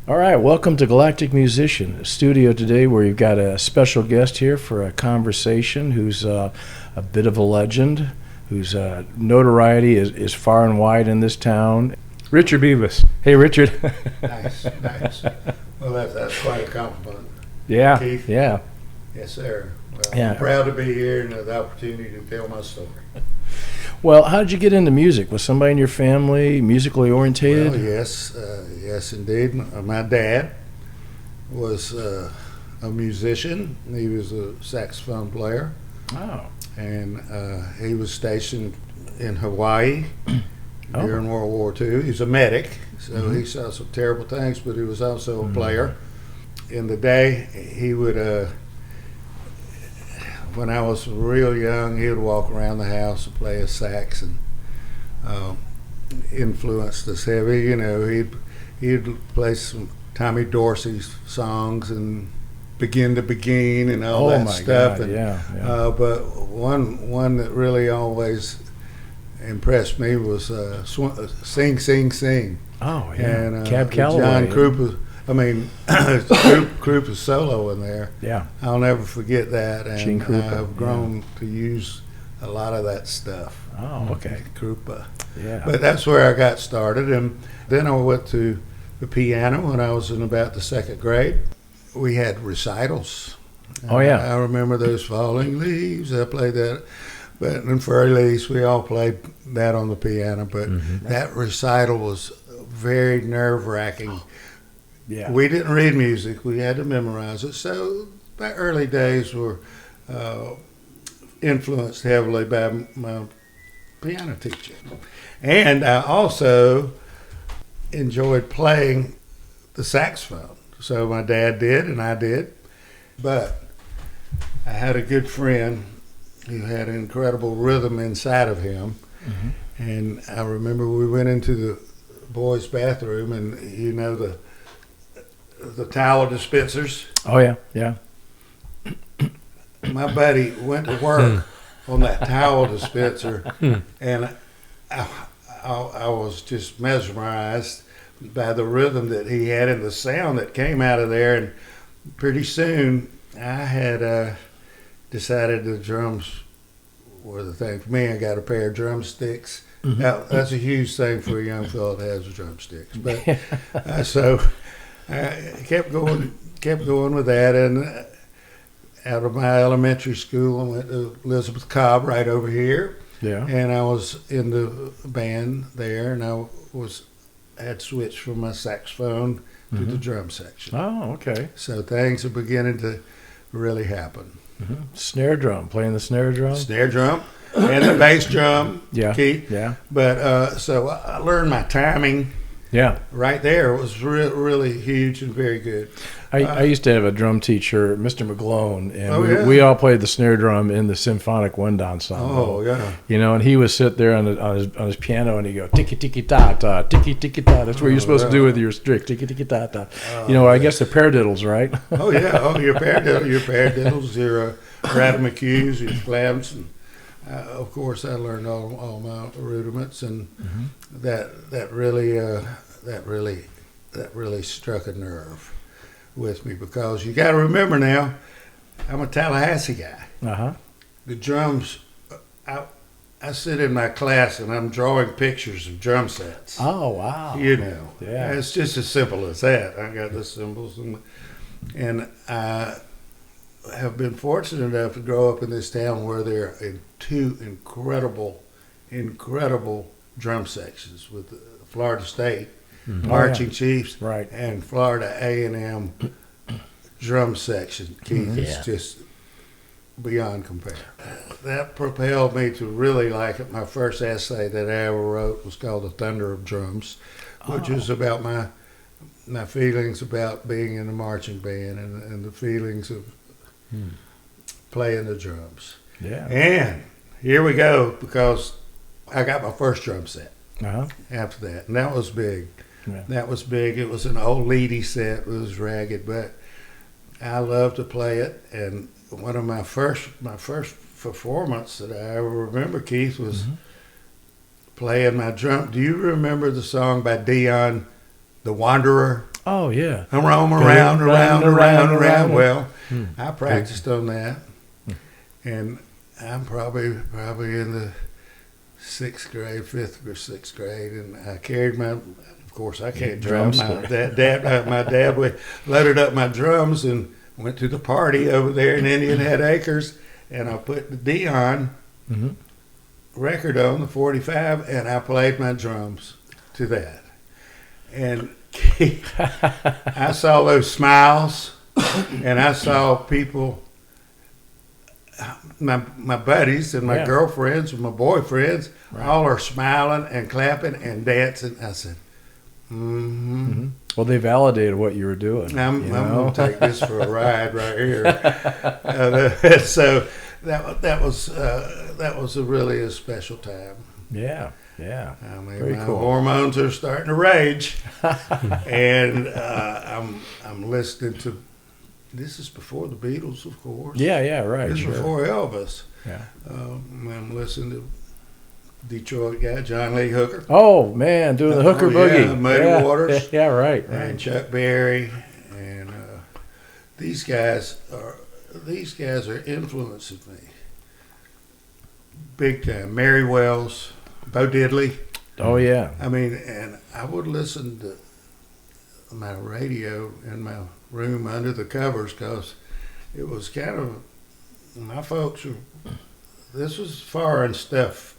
All right, welcome to Galactic Musician Studio today, where you've got a special guest here for a conversation who's a bit of a legend, whose notoriety is far and wide in this town. Richard Bevis. Hey, Richard. Nice, nice. Well, that's quite a compliment. Yeah, Keith? yeah. Yes, sir. Well, Yeah. I'm proud to be here and have the opportunity to tell my story. Well, how did you get into music? Was somebody in your family musically orientated? Well, yes, indeed. My dad was a musician. He was a saxophone player, Oh. and he was stationed in Hawaii during World War II. He was a medic, so he saw some terrible things, but he was also a player. In the day, he would, when I was real young, he would walk around the house and play a sax, and influenced us heavy. You know, he'd play some Tommy Dorsey's songs and Begin to Begin and all that stuff. God, and, yeah. but one that really always impressed me was Sing, Sing, Sing. Oh, yeah. And Cab Calloway. John Krupa's solo in there. Yeah. I'll never forget that, Gene and Krupa, I've grown to use a lot of that stuff. Oh, okay. Krupa. Yeah. But that's where I got started, and then I went to the piano when I was in about the second grade. We had recitals. Oh, yeah. I remember those Falling Leaves. I played that. But in Furry Leaves, we all played that on the piano. But that recital was very nerve-wracking. Yeah. We didn't read music. We had to memorize it. So my early days were influenced heavily by my piano teacher. And I also enjoyed playing the saxophone. So my dad did, and I did. But I had a good friend who had an incredible rhythm inside of him. And I remember we went into the boys' bathroom, and you know the towel dispensers. Oh, yeah, yeah. My buddy went to work on that towel dispenser, and I was just mesmerized by the rhythm that he had and the sound that came out of there. And pretty soon I had decided the drums were the thing for me. I got a pair of drumsticks. Now, that's a huge thing for a young fellow that has drumsticks. But so I kept going with that, and out of my elementary school, I went to Elizabeth Cobb right over here. Yeah. And I was in the band there, and I had switched from my saxophone to the drum section. Oh, okay. So things are beginning to really happen. Snare drum, playing the snare drum? Snare drum and the bass drum, Yeah. Keith. Yeah. But so I learned my timing Yeah. right there. It was really huge and very good. I used to have a drum teacher, Mr. McGlone, and Oh, yeah. we all played the snare drum in the symphonic wind ensemble. Oh, yeah. You know, and he would sit there on his piano and he'd go tiki tiki ta ta tiki tiki ta. That's what you're supposed to do with your stick, tiki tiki ta ta. You know, I guess the paradiddles, right? Oh, yeah. Oh, your paradiddles, your rattle-McHughs, your clamps, and of course I learned all my rudiments, and that really struck a nerve with me, because you got to remember now, I'm a Tallahassee guy. The drums, I sit in my class and I'm drawing pictures of drum sets. Oh, wow. You know, Yeah. it's just as simple as that. I got the cymbals, and I have been fortunate enough to grow up in this town where there are two incredible drum sections with Florida State Marching Chiefs, Right. and Florida A&M drum section. Keith, it's just beyond compare. That propelled me to really like it. My first essay that I ever wrote was called "The Thunder of Drums," which is about my feelings about being in the marching band and the feelings of playing the drums. Yeah. And here we go, because I got my first drum set after that, and that was big. Yeah. That was big. It was an old Leedy set. It was ragged, but I loved to play it. And one of my first performance that I ever remember, Keith, was playing my drum. Do you remember the song by Dion, "The Wanderer"? Oh, yeah. I'm roaming around. Well, I practiced on that, and I'm probably in the fifth or sixth grade, and I carried my. Of course, I can't drum. My dad loaded up my drums and went to the party over there in Indian Head Acres, and I put the Dion record on the 45, and I played my drums to that, and I saw those smiles, and I saw people, my buddies and my girlfriends and my boyfriends, all are smiling and clapping and dancing. I said, Well, they validated what you were doing. I'm going to take this for a ride right here. So that was really a special time. Yeah. I mean, Very my cool. hormones are starting to rage, and I'm listening to. This is before the Beatles, of course. Yeah, right. This is Sure. before Elvis. Yeah. I'm listening to Detroit guy John Lee Hooker. Oh man, doing the Hooker Boogie. Yeah, Muddy Waters. Yeah, right. And Chuck Berry, and these guys are influencing me big time. Mary Wells, Bo Diddley. Oh yeah. I mean, and I would listen to my radio in my room under the covers because it was kind of my folks were. This was foreign stuff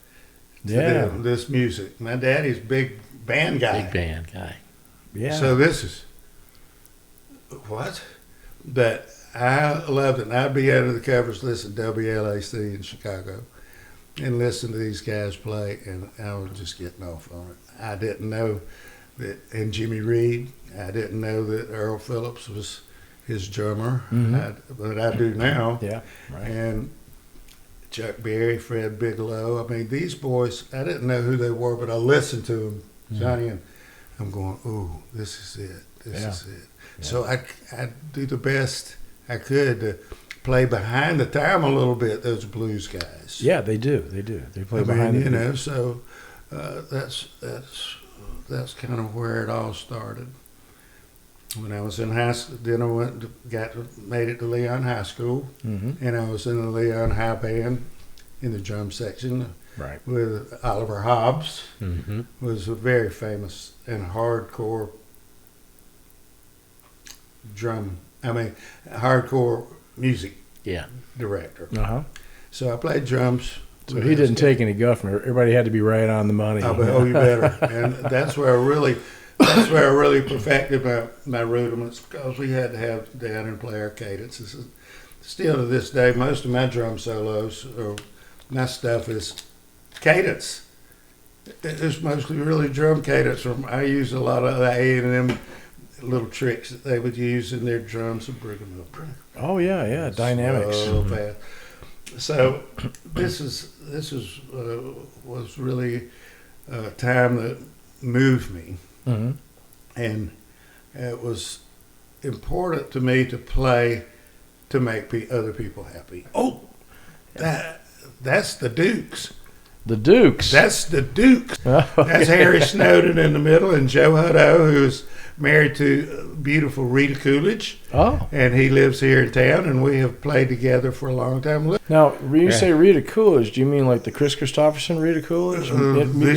to them, this music. My daddy's big band guy. Big band guy. Yeah. So this is what that I loved it. And I'd be under the covers listening to WLAC in Chicago and listen to these guys play, and I was just getting off on it. I didn't know that, and Jimmy Reed, I didn't know that Earl Phillips was his drummer, but I do now. Yeah. Right. And Chuck Berry, Fred Bigelow. I mean, these boys, I didn't know who they were, but I listened to them, Johnny, and I'm going, ooh, this is it. This is it. Yeah. So I do the best I could to play behind the time a little bit, those blues guys. Yeah, they do. They play behind the beat. So that's kind of where it all started. When I was in high school, then I made it to Leon High School, and I was in the Leon High Band in the drum section, right, with Oliver Hobbs, was a very famous and hardcore hardcore music director. So I played drums. So he didn't take any guff from it. Everybody had to be right on the money. Oh, you better. And that's where I really perfected my rudiments, because we had to have down and play our cadences. Still to this day, most of my drum solos or my stuff is cadence. It's mostly really drum cadence. I use a lot of the A&M little tricks that they would use in their drums and bring them up. Oh yeah, dynamics. So fast. So this was really a time that moved me, and it was important to me to play to make other people happy. Oh, that's the Dukes. The Dukes. That's the Dukes. That's Harry Snowden in the middle, and Joe Hutto, who's married to beautiful Rita Coolidge. Oh. And he lives here in town, and we have played together for a long time. Now, when you say Rita Coolidge, do you mean like the Chris Christopherson Rita Coolidge?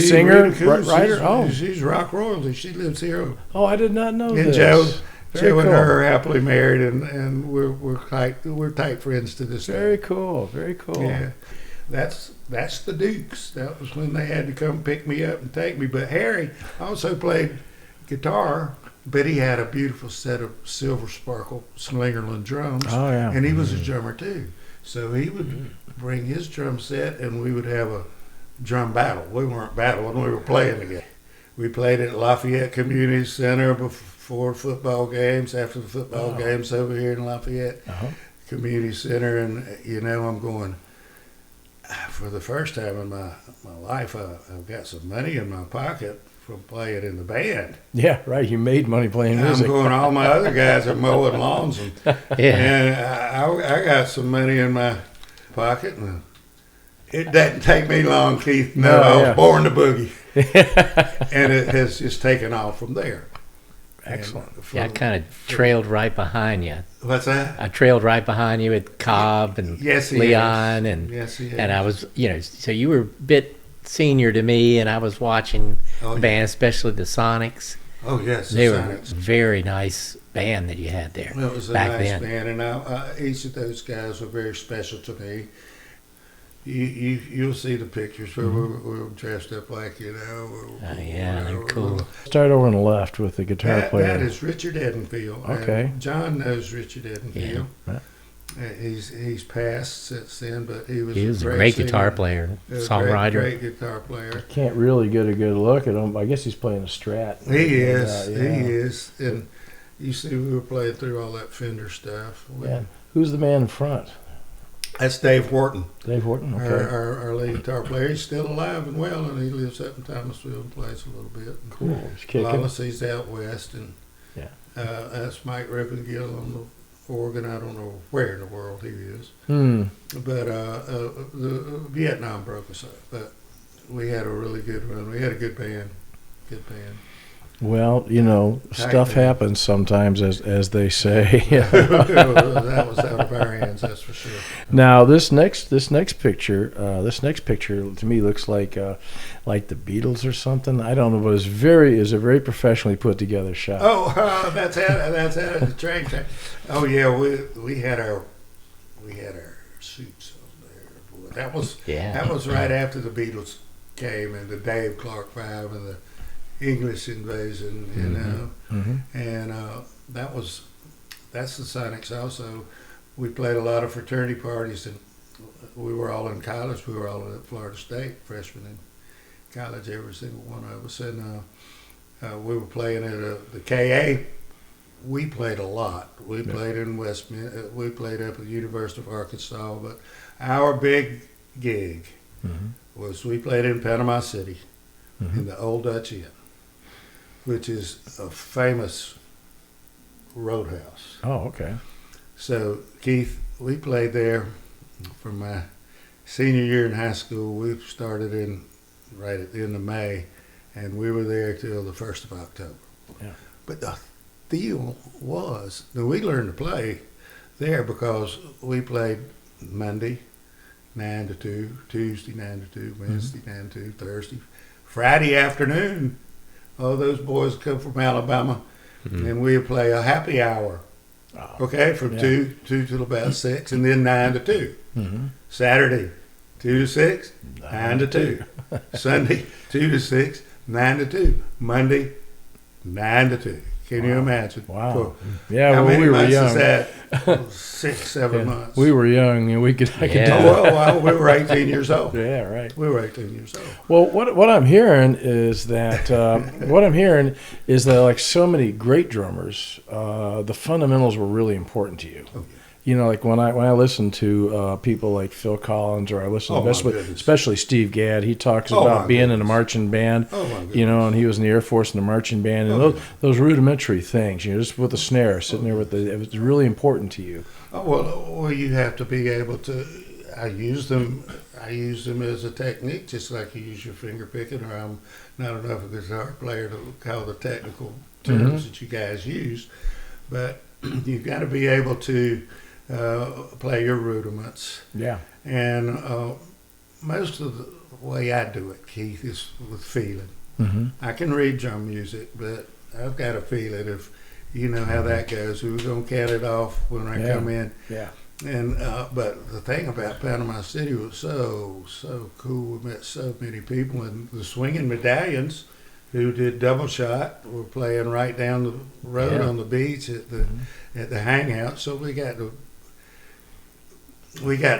Singer, Rita Coolidge, writer? She's rock royalty. She lives here. Oh, I did not know and this. Joe and her are happily married, and we're tight friends to this day. Very cool. Yeah. That's the Dukes. That was when they had to come pick me up and take me. But Harry also played guitar, but he had a beautiful set of silver sparkle Slingerland drums. Oh, yeah. And he was a drummer too. So he would bring his drum set, and we would have a drum battle. We weren't battling, we were playing together. We played at Lafayette Community Center before football games, after the football games over here in Lafayette Community Center. And, I'm going, for the first time in my life, I've got some money in my pocket from playing in the band. Yeah, right. You made money playing music. I'm going, all my other guys are mowing lawns. And I got some money in my pocket. And it doesn't take me long, Keith. No, I was born to boogie. And it has just taken off from there. Excellent. Yeah, I kind of trailed right behind you. What's that? I trailed right behind you with Cobb and Yes, he Leon, is. and Yes, he is. and I was, so you were a bit senior to me, and I was watching Oh, the band, especially the Sonics. Oh, yes, the They were a Sonics. very nice band that you had there Well, it was a back nice then. band, and each of those guys were very special to me. You'll see the pictures where we were dressed up like, Oh, yeah, they're cool. Start over on the left with the guitar player. That is Richard Edenfield. Okay. And John knows Richard Edenfield. Yeah. He's passed since then, but he was He was a great singer, guitar player, a songwriter. great guitar player. Can't really get a good look at him. I guess he's playing a Strat. He is. Yeah. He is. And you see, we were playing through all that Fender stuff. Yeah. Who's the man in front? That's Dave Horton. Dave Horton? Okay. Our lead guitar player. He's still alive and well, and he lives up in Thomasville and plays a little bit. Cool. He's kicking. Lawless, he's out west, and Yeah. that's Mike Rippengill on the organ. I don't know where in the world he is, Hmm. but the Vietnam broke us up. But we had a really good run. We had a good band. Good band. Well, stuff happens sometimes, as they say. That was out of our hands, that's for sure. Now, this next picture to me looks like the Beatles or something. I don't know, but is a very professionally put together shot. Oh, that's out of the train. Oh yeah, we had our suits on there. Boy, that was right after the Beatles came and the Dave Clark Five and the English invasion, and that's the Sonics also. We played a lot of fraternity parties, and we were all in college. We were all at Florida State, freshmen in college, every single one of us, and we were playing at the KA. We played a lot. We played in we played up at the University of Arkansas, but our big gig was we played in Panama City in the Old Dutch Inn, which is a famous roadhouse. Oh, okay. So, Keith, we played there from my senior year in high school. We started right at the end of May, and we were there till the 1st of October. Yeah. But the deal was that we learned to play there because we played Monday 9 to 2, Tuesday 9 to 2, Wednesday 9 to 2, Thursday, Friday afternoon. All those boys come from Alabama, and we play a happy hour. Oh, Okay, from 2 till about 6, and then 9 to 2. Saturday, 2 to 6, 9 to 2. Sunday, 2 to 6, 9 to 2. Monday, 9 to 2. Can you imagine? Wow. For Yeah, how well, many we were months young. is that? 6, 7 months. We were young, and I could Yeah. do Oh, well, we were 18 years old. Yeah, right. We were 18 years old. Well, what I'm hearing is that like so many great drummers, the fundamentals were really important to you. Oh, Like when I listen to people like Phil Collins, or I listen Oh, my to goodness. especially Steve Gadd, he talks Oh, about my being in a goodness. marching band. Oh, my goodness. And he was in the Air Force in the marching band, and Oh, those rudimentary things, just with the snare, sitting there with it was really important to you. Oh, well, you have to be able to. I use them as a technique, just like you use your finger picking. Or I'm not enough of a guitar player to call the technical terms that you guys use, but you've got to be able to play your rudiments. Yeah. And most of the way I do it, Keith, is with feeling. I can read drum music, but I've got to feel it. If you know how that goes, we're gonna count it off when I come in. Yeah. And but the thing about Panama City was so cool. We met so many people, and the Swinging Medallions, who did Double Shot, were playing right down the road on the beach at the hangout. So we got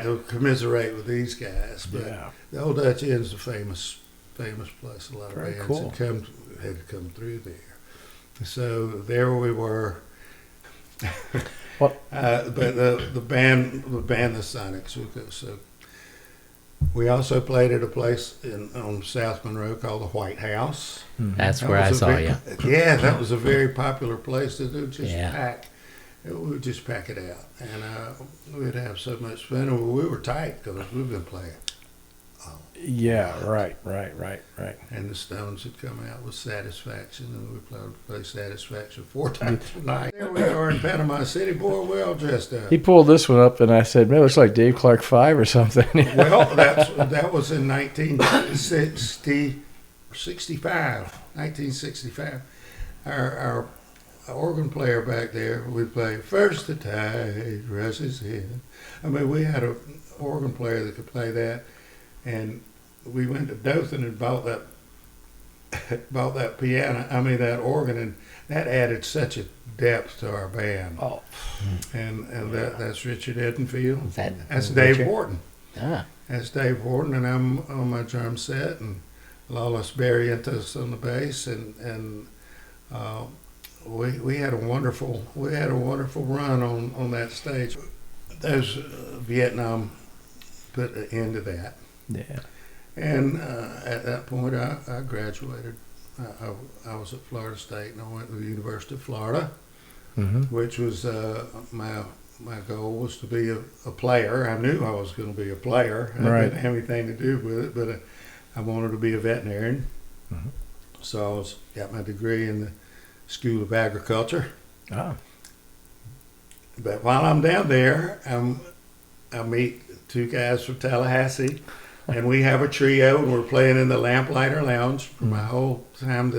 to commiserate with these guys. But the Old Dutch Inn's a famous place. A lot of Very bands cool. had come through there. So there we were. What? But the band, the Sonics. So we also played at a place on South Monroe called the White House. That's where I saw you. Yeah, that was a very popular place to do. Yeah. Pack. We would just pack it out, and we'd have so much fun. And we were tight because we've been playing Yeah, right. And the Stones had come out with Satisfaction, and we played Satisfaction 4 times a night. There we are in Panama City. Boy, we're all dressed up. He pulled this one up, and I said, man, it looks like Dave Clark 5 or something. Well, that was in 1965. Our organ player back there would play First the Tide Rushes In. I mean, we had an organ player that could play that, and we went to Dothan and bought that piano. I mean, that organ, and that added such a depth to our band. Oh, And that's Richard Edenfield. That's Richard? Dave Horton. Ah, That's Dave Horton, and I'm on my drum set, and Lawless Barrientos on the bass, and we had a wonderful run on that stage. There's Vietnam put an end to that, yeah. and at that point I graduated. I was at Florida State, and I went to the University of Florida, Mm-hmm. which was my goal was to be a player. I knew I was going to be a player. I Right. didn't have anything to do with it, but I wanted to be a veterinarian. Mhm. So got my degree in the School of Agriculture. Ah, But while I'm down there, I meet two guys from Tallahassee, and we have a trio, and we're playing in the Lamplighter Lounge for my whole time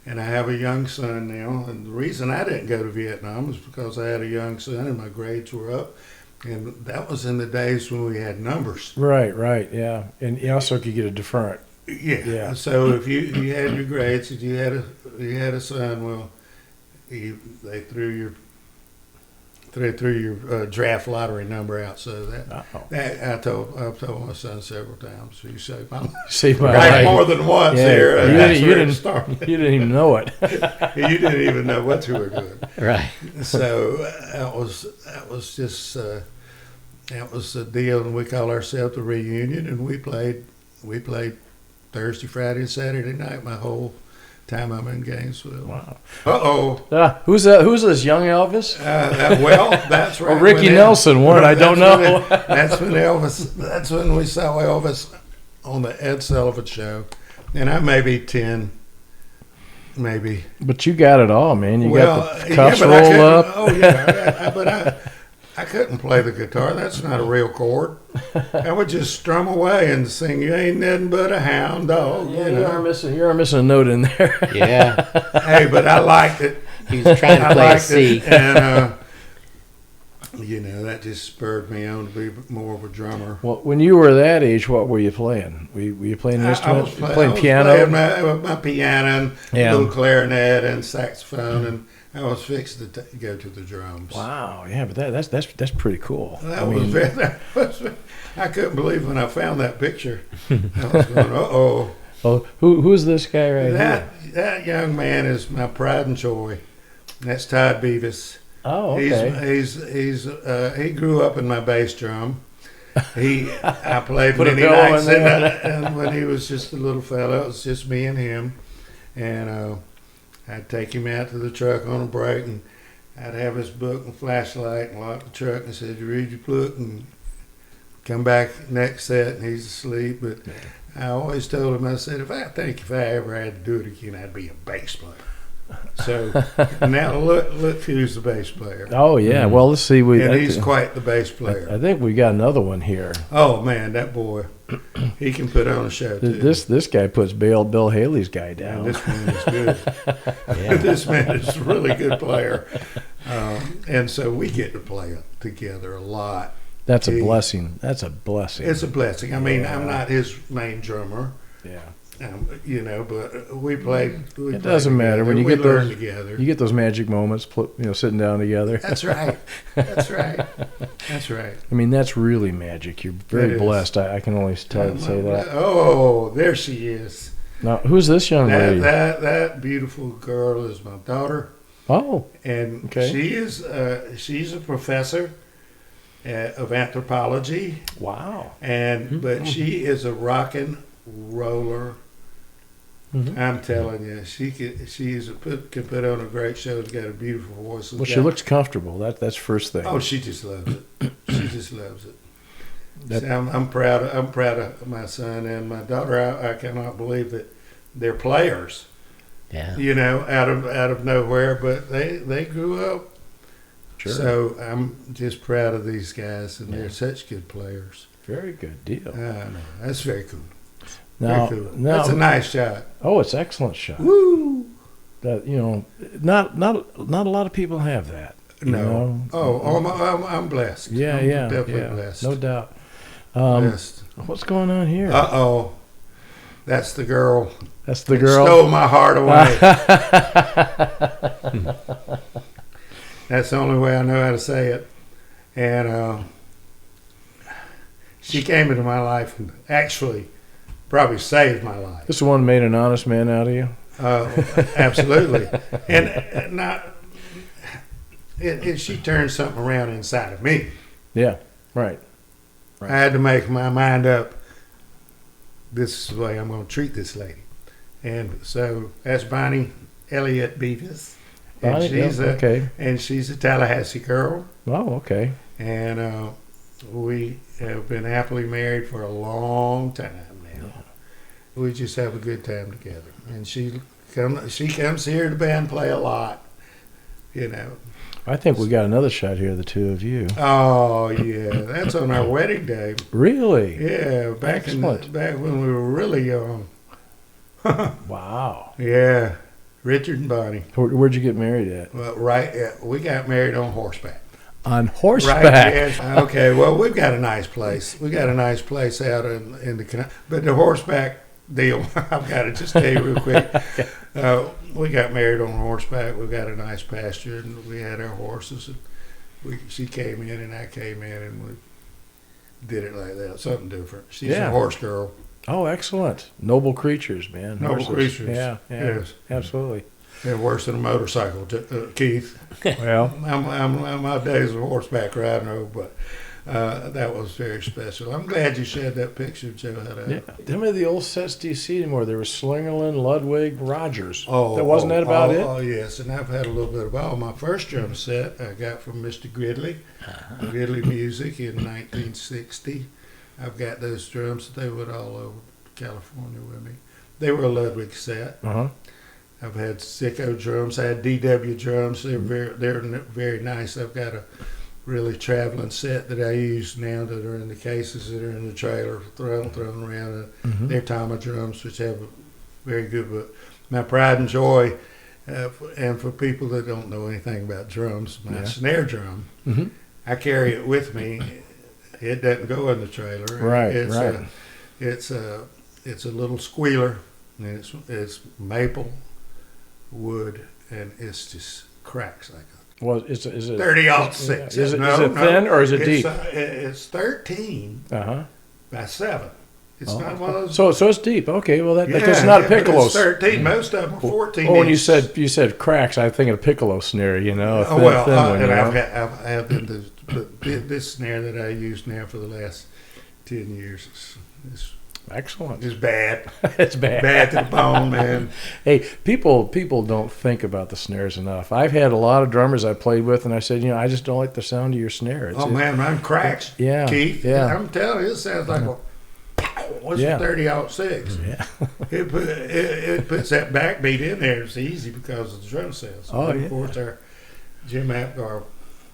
and I have a young son now. And the reason I didn't go to Vietnam was because I had a young son and my grades were up. And that was in the days when we had numbers. right, yeah. And you also could get a deferment. Yeah. So if you had your grades, if you had a son, well, they threw your draft lottery number out. So I've told my son several times. You saved my Save my life life. more than once Yeah, here. And that's you where it didn't started. You didn't even know it. You didn't even know what you were doing. right. So that was just that was the deal, and we call ourselves the Reunion, and we played Thursday, Friday, and Saturday night my whole time I'm in Gainesville. Wow. Uh-oh. Who's this young Elvis? Well, that's right. Or Ricky Nelson? One, I don't know. That's when we saw Elvis on the Ed Sullivan Show, and I may be 10, maybe. But you got it all, man. You got the cuffs but I rolled couldn't- up. Oh yeah, but I couldn't play the guitar. That's not a real chord. I would just strum away and sing, "You ain't nothing but a hound dog." Yeah, you you are know. missing a note in there. Yeah. Hey, but I liked it. He was trying to I play a liked C. it, and that just spurred me on to be more of a drummer. Well, when you were that age, what were you playing? Were you playing an instrument? Playing piano? Playing my piano and Yeah. little clarinet and saxophone, and I was fixed to go to the drums. Wow, yeah, but that's pretty cool. I couldn't believe when I found that picture. I was going, uh-oh. Well, who's this guy right here? That young man is my pride and joy. That's Todd Bevis. Oh, okay. He grew up in my bass drum. I played Put a many pillow in nights, there. and when he was just a little fellow, it was just me and him. And I'd take him out to the truck on a break, and I'd have his book and flashlight and lock the truck and said, "You read your book and come back next set," and he's asleep. But I always told him, I said, if I ever had to do it again, I'd be a bass player. So now look who's the bass player. Oh yeah. Well, let's see. And he's quite the bass player. I think we got another one here. Oh man, that boy, he can put on a show too. This guy puts Bill Haley's guy down. And this man is good. Yeah. This man is a really good player. And so we get to play together a lot. That's a blessing. That's a blessing. It's a blessing. I mean, Yeah. I'm not his main drummer, Yeah. but we played. It doesn't matter when you we get learn those. together. You get those magic moments, sitting down together. That's right. That's right. That's right. I mean, that's really magic. You're It very is. blessed. I can only say that. Oh, there she is. Now, who's this young lady? That beautiful girl is my daughter, Oh, and Okay. she's a professor of anthropology, wow. but she is a rockin' roller. Mhm. I'm telling you, she can put on a great show. She's got a beautiful voice. Well, she looks comfortable. That's first thing. Oh, she just loves it. She just loves it. See, I'm proud. I'm proud of my son and my daughter. I cannot believe that they're players. Yeah. You know, out of nowhere, but they grew up. Sure. So I'm just proud of these guys, and they're such good players. Very good deal. That's very cool. Now, Very cool. now, That's a nice shot. oh, it's an excellent shot. Woo! That not a lot of people have that. you No. know? Oh, I'm blessed. Yeah, I'm yeah, definitely yeah. blessed. No doubt. Blessed. What's going on here? Uh-oh. That's the girl. That's the that girl. Stole my heart away. That's the only way I know how to say it. And she came into my life and actually probably saved my life. This one made an honest man out of you. Absolutely. And she turned something around inside of me. Yeah, right. I had to make my mind up. This is the way I'm going to treat this lady. And so that's Bonnie Elliott Bevis. And Bonnie, she's okay. and she's a Tallahassee girl. Oh, okay. And we have been happily married for a long time now. Yeah. We just have a good time together. And she comes here to band play a lot, you know. I think we got another shot here, the two of you. Oh yeah, that's on our wedding day. Really? Yeah, back when we were really young. Wow. Yeah, Richard and Bonnie. Where'd you get married at? Well, we got married on horseback. On horseback. Right, yes. Okay, well, we've got a nice place. We got a nice place out in the but the horseback deal, I've got to just tell you real quick. We got married on horseback. We got a nice pasture, and we had our horses. And she came in, and I came in, and we did it like that. Something different. She's a horse girl. Oh, excellent. Noble creatures, man. Noble Horses. creatures. Yeah, Yes. Absolutely. They're worse than a motorcycle, Keith. Well, My days of horseback riding over, but that was very special. I'm glad you shared that picture, Joe. yeah. How many of the old sets do you see anymore? There was Slingerland, Ludwig, Rogers. Oh, wasn't that about it? Oh, yes, and I've had a little bit of all. My first drum set I got from Mr. Gridley, Gridley Music in 1960. I've got those drums. They went all over California with me. They were a Ludwig set. Uh-huh. I've had Sicko drums. I had DW drums. They're very nice. I've got a really traveling set that I use now that are in the cases that are in the trailer, thrown around. Mm-hmm. They're Tama drums, which have a very good. But my pride and joy, and for people that don't know anything about drums, my snare drum, Mm-hmm. I carry it with me. It doesn't go in the trailer. Right, It's it's a little squealer, and it's maple wood, and it's just cracks like a Well, is it 30-06. Is it thin or is it deep? It's 13 Uh-huh. by 7. It's not one of those. So it's deep. Okay, well that's not a but piccolo. It's 13. Most of them are 14. Well, when you inch. said cracks, I think of piccolo snare. You know, a thin, Well, thin one. and You know? I have been this snare that I use now for the last 10 years. It's Excellent. just bad. It's bad. Bad to the bone, man. Hey, people don't think about the snares enough. I've had a lot of drummers I played with, and I said, I just don't like the sound of your snare. Man, mine cracks. Yeah, Keith. yeah. I'm telling you, it sounds like a. What's Yeah. 30-06? Yeah. It puts that backbeat in there. It's easy because of the drum cells. Oh, Of yeah. course, our Jim Apgar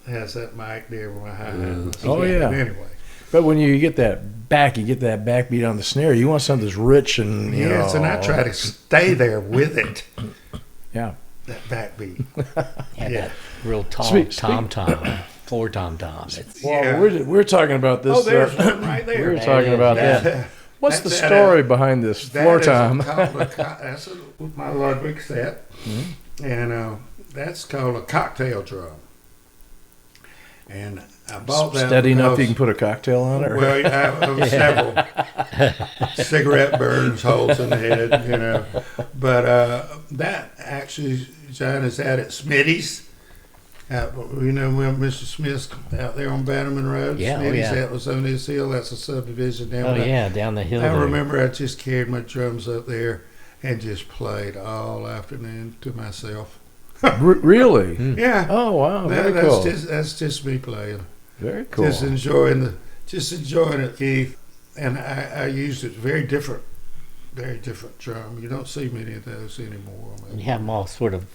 has that mic there with my hi-hat. Oh, yeah. But anyway. But when you get that backbeat on the snare, you want something that's rich and Yes, and I try to stay there with it. Yeah. That backbeat. That real tall tom-tom, floor tom-tom. Well, Yeah. we're talking about this. Oh, there's one right we there. were talking about that. What's the That's story behind this floor tom? That's my Ludwig set, and that's called a cocktail drum. And I bought that Steady enough you because- can put a cocktail on it? Or? Well, I have several cigarette burns, holes in the head, But that actually, John, is out at Smitty's. When Mr. Smith's out there on Bannerman Road. Yeah, oh, Smitty's, yeah. that was on this hill. That's a subdivision down Oh, there. yeah, down the hill I there. remember I just carried my drums up there and just played all afternoon to myself. Really? Yeah. Oh, wow. Very cool. That's just me playing. Very cool. Just enjoying just enjoying it, Keith. And I used it very different drum. You don't see many of those anymore. I mean, And you have them all sort of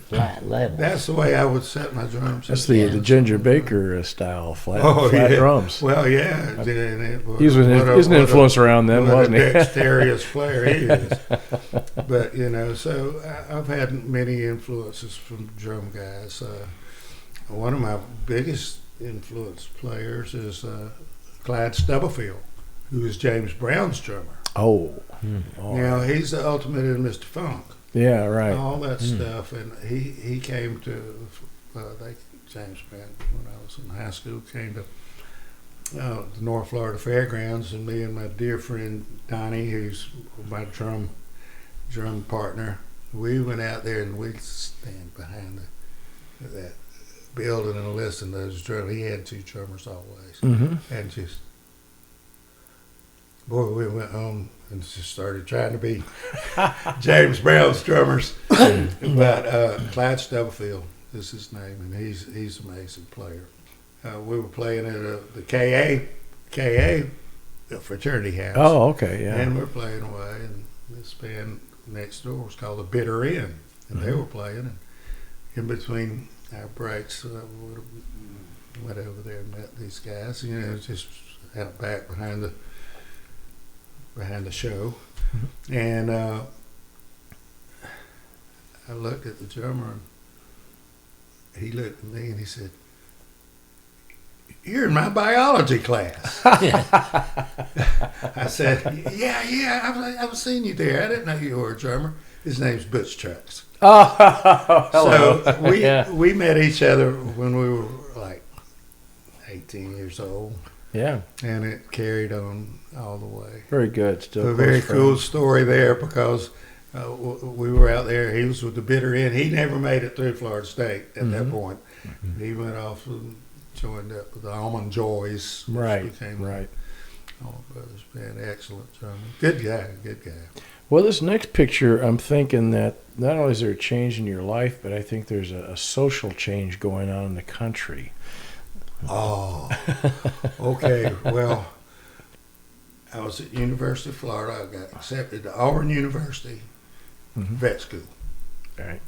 flat level. that's the way I would set my drums. That's the Ginger Baker style, flat yeah. drums. Well, yeah. He was an influence around then, wasn't he? Dexterous player he is. But, so I've had many influences from drum guys. One of my biggest influence players is Clyde Stubblefield, who is James Brown's drummer. Oh. Now, he's the ultimate in Mr. Funk. Yeah, right. All that stuff. And he came to, James Brown, when I was in high school, came to the North Florida Fairgrounds, and me and my dear friend Donnie, who's my drum partner, we went out there and we'd stand behind that building and listen to those drums. He had two drummers always. Mm-hmm. And just, boy, we went home and just started trying to be James Brown's drummers. But Clyde Stubblefield is his name, and he's an amazing player. We were playing at the KA the fraternity house. Oh, okay, yeah. And we're playing away, and this band next door was called the Bitter End, and they were playing. And in between our breaks, we went over there and met these guys. Just out back behind the show, and I looked at the drummer, and he looked at me and he said, "You're in my biology class." I said, "Yeah, I've seen you there. I didn't know you were a drummer." His name's Butch Trucks. Oh, hello. So we met each other when we were like 18 years old. Yeah. And it carried on all the way. Very good. Still a very cool story there, because we were out there. He was with the Bitter End. He never made it through Florida State at that point. He went off and joined up with the Almond Joys. Right. Became Right. All Brothers Band. Excellent drummer. Good guy. Well, this next picture, I'm thinking that not only is there a change in your life, but I think there's a social change going on in the country. Oh, okay. Well, I was at University of Florida. I got accepted to Auburn University vet school, Right.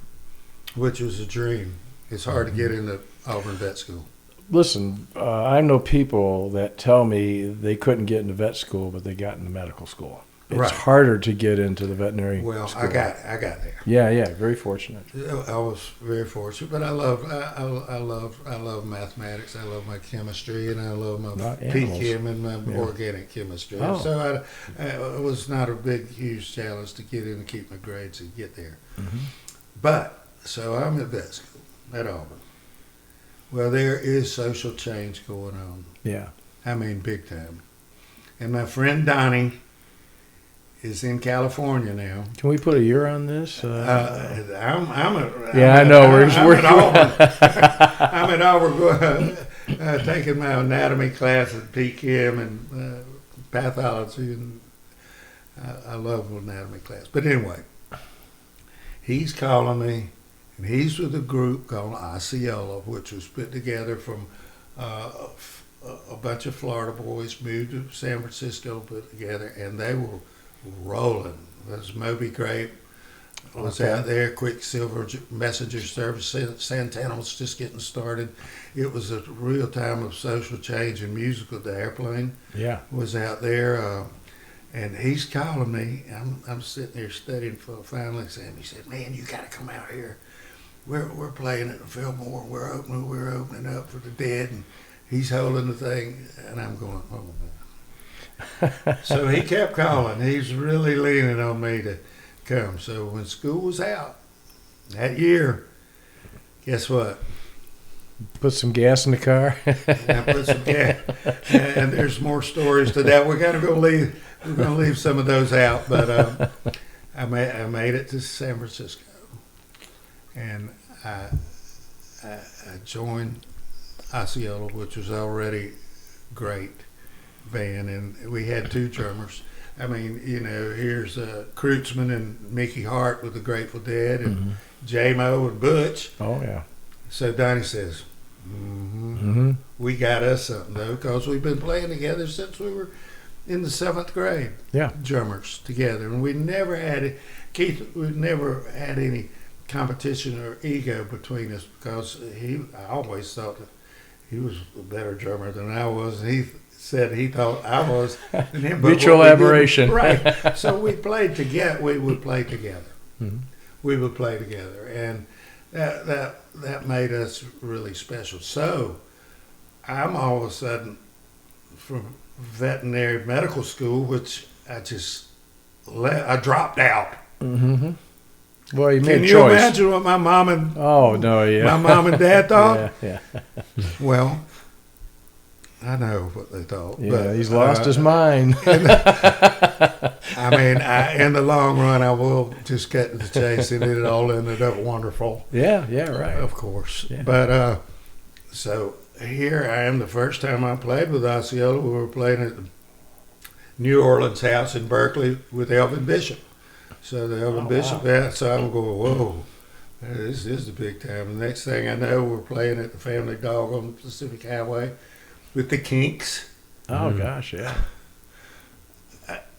which was a dream. It's hard to get into Auburn vet school. Listen, I know people that tell me they couldn't get into vet school, but they got into medical school. It's Right. harder to get into the veterinary Well, school. I got there. Yeah, very fortunate. I was very fortunate, but I love mathematics. I love my chemistry, and I love my Not animals. P-chem and my organic chemistry. Oh. So it was not a huge challenge to get in and keep my grades and get there. But so I'm at vet school at Auburn. Well, there is social change going on. Yeah. I mean, big time. And my friend Donnie is in California now. Can we put a year on this? I'm I know. We're at Auburn. I'm at Auburn taking my anatomy class at P-Chem and pathology, and I love anatomy class. But anyway, he's calling me, and he's with a group called Osceola, which was put together from a bunch of Florida boys moved to San Francisco, put together, and they were rolling. There's Moby Grape was out there, Quicksilver Messenger Service, Santana was just getting started. It was a real time of social change and musical. The Airplane was out there, and he's calling me. I'm sitting there studying for a final exam. He said, "Man, you got to come out here. We're playing at the Fillmore. We're opening up for the Dead," and he's holding the thing, and I'm going, "Oh man." So he kept calling. He's really leaning on me to come. So when school was out that year, guess what? Put some gas in the car. I put some gas. And there's more stories to that. We're gonna leave some of those out, but I made it to San Francisco, and I joined Osceola, which was already great band, and we had two drummers. I mean, here's Kreutzmann and Mickey Hart with the Grateful Dead, and J-Mo and Butch. Oh, yeah. So Donnie says, we got us something though, because we've been playing together since we were in the 7th grade. Yeah. Drummers together, and we never had Keith. We never had any competition or ego between us, because I always thought that he was a better drummer than I was. And he said he thought I was. And him, but Mutual what we did- admiration. right? So we played together. We would play together. Mhm. We would play together, and that made us really special. So I'm all of a sudden from veterinary medical school, which I just I dropped out. Mm-hmm. Well, you made Can a you choice. imagine what my mom and Oh no, yeah. my mom and dad thought? Yeah, Well, I know what they thought. yeah. but, He's lost his mind. I mean, in the long run, I will just cut to the chase, and it all ended up wonderful, Yeah, right. of course. Yeah. But so here I am. The first time I played with Osceola, we were playing at the New Orleans house in Berkeley with Elvin Bishop. So the Elvin Bishop, yeah, so I'm going, whoa, this is the big time. The next thing I know, we're playing at the Family Dog on the Pacific Highway with the Kinks. Oh gosh, yeah.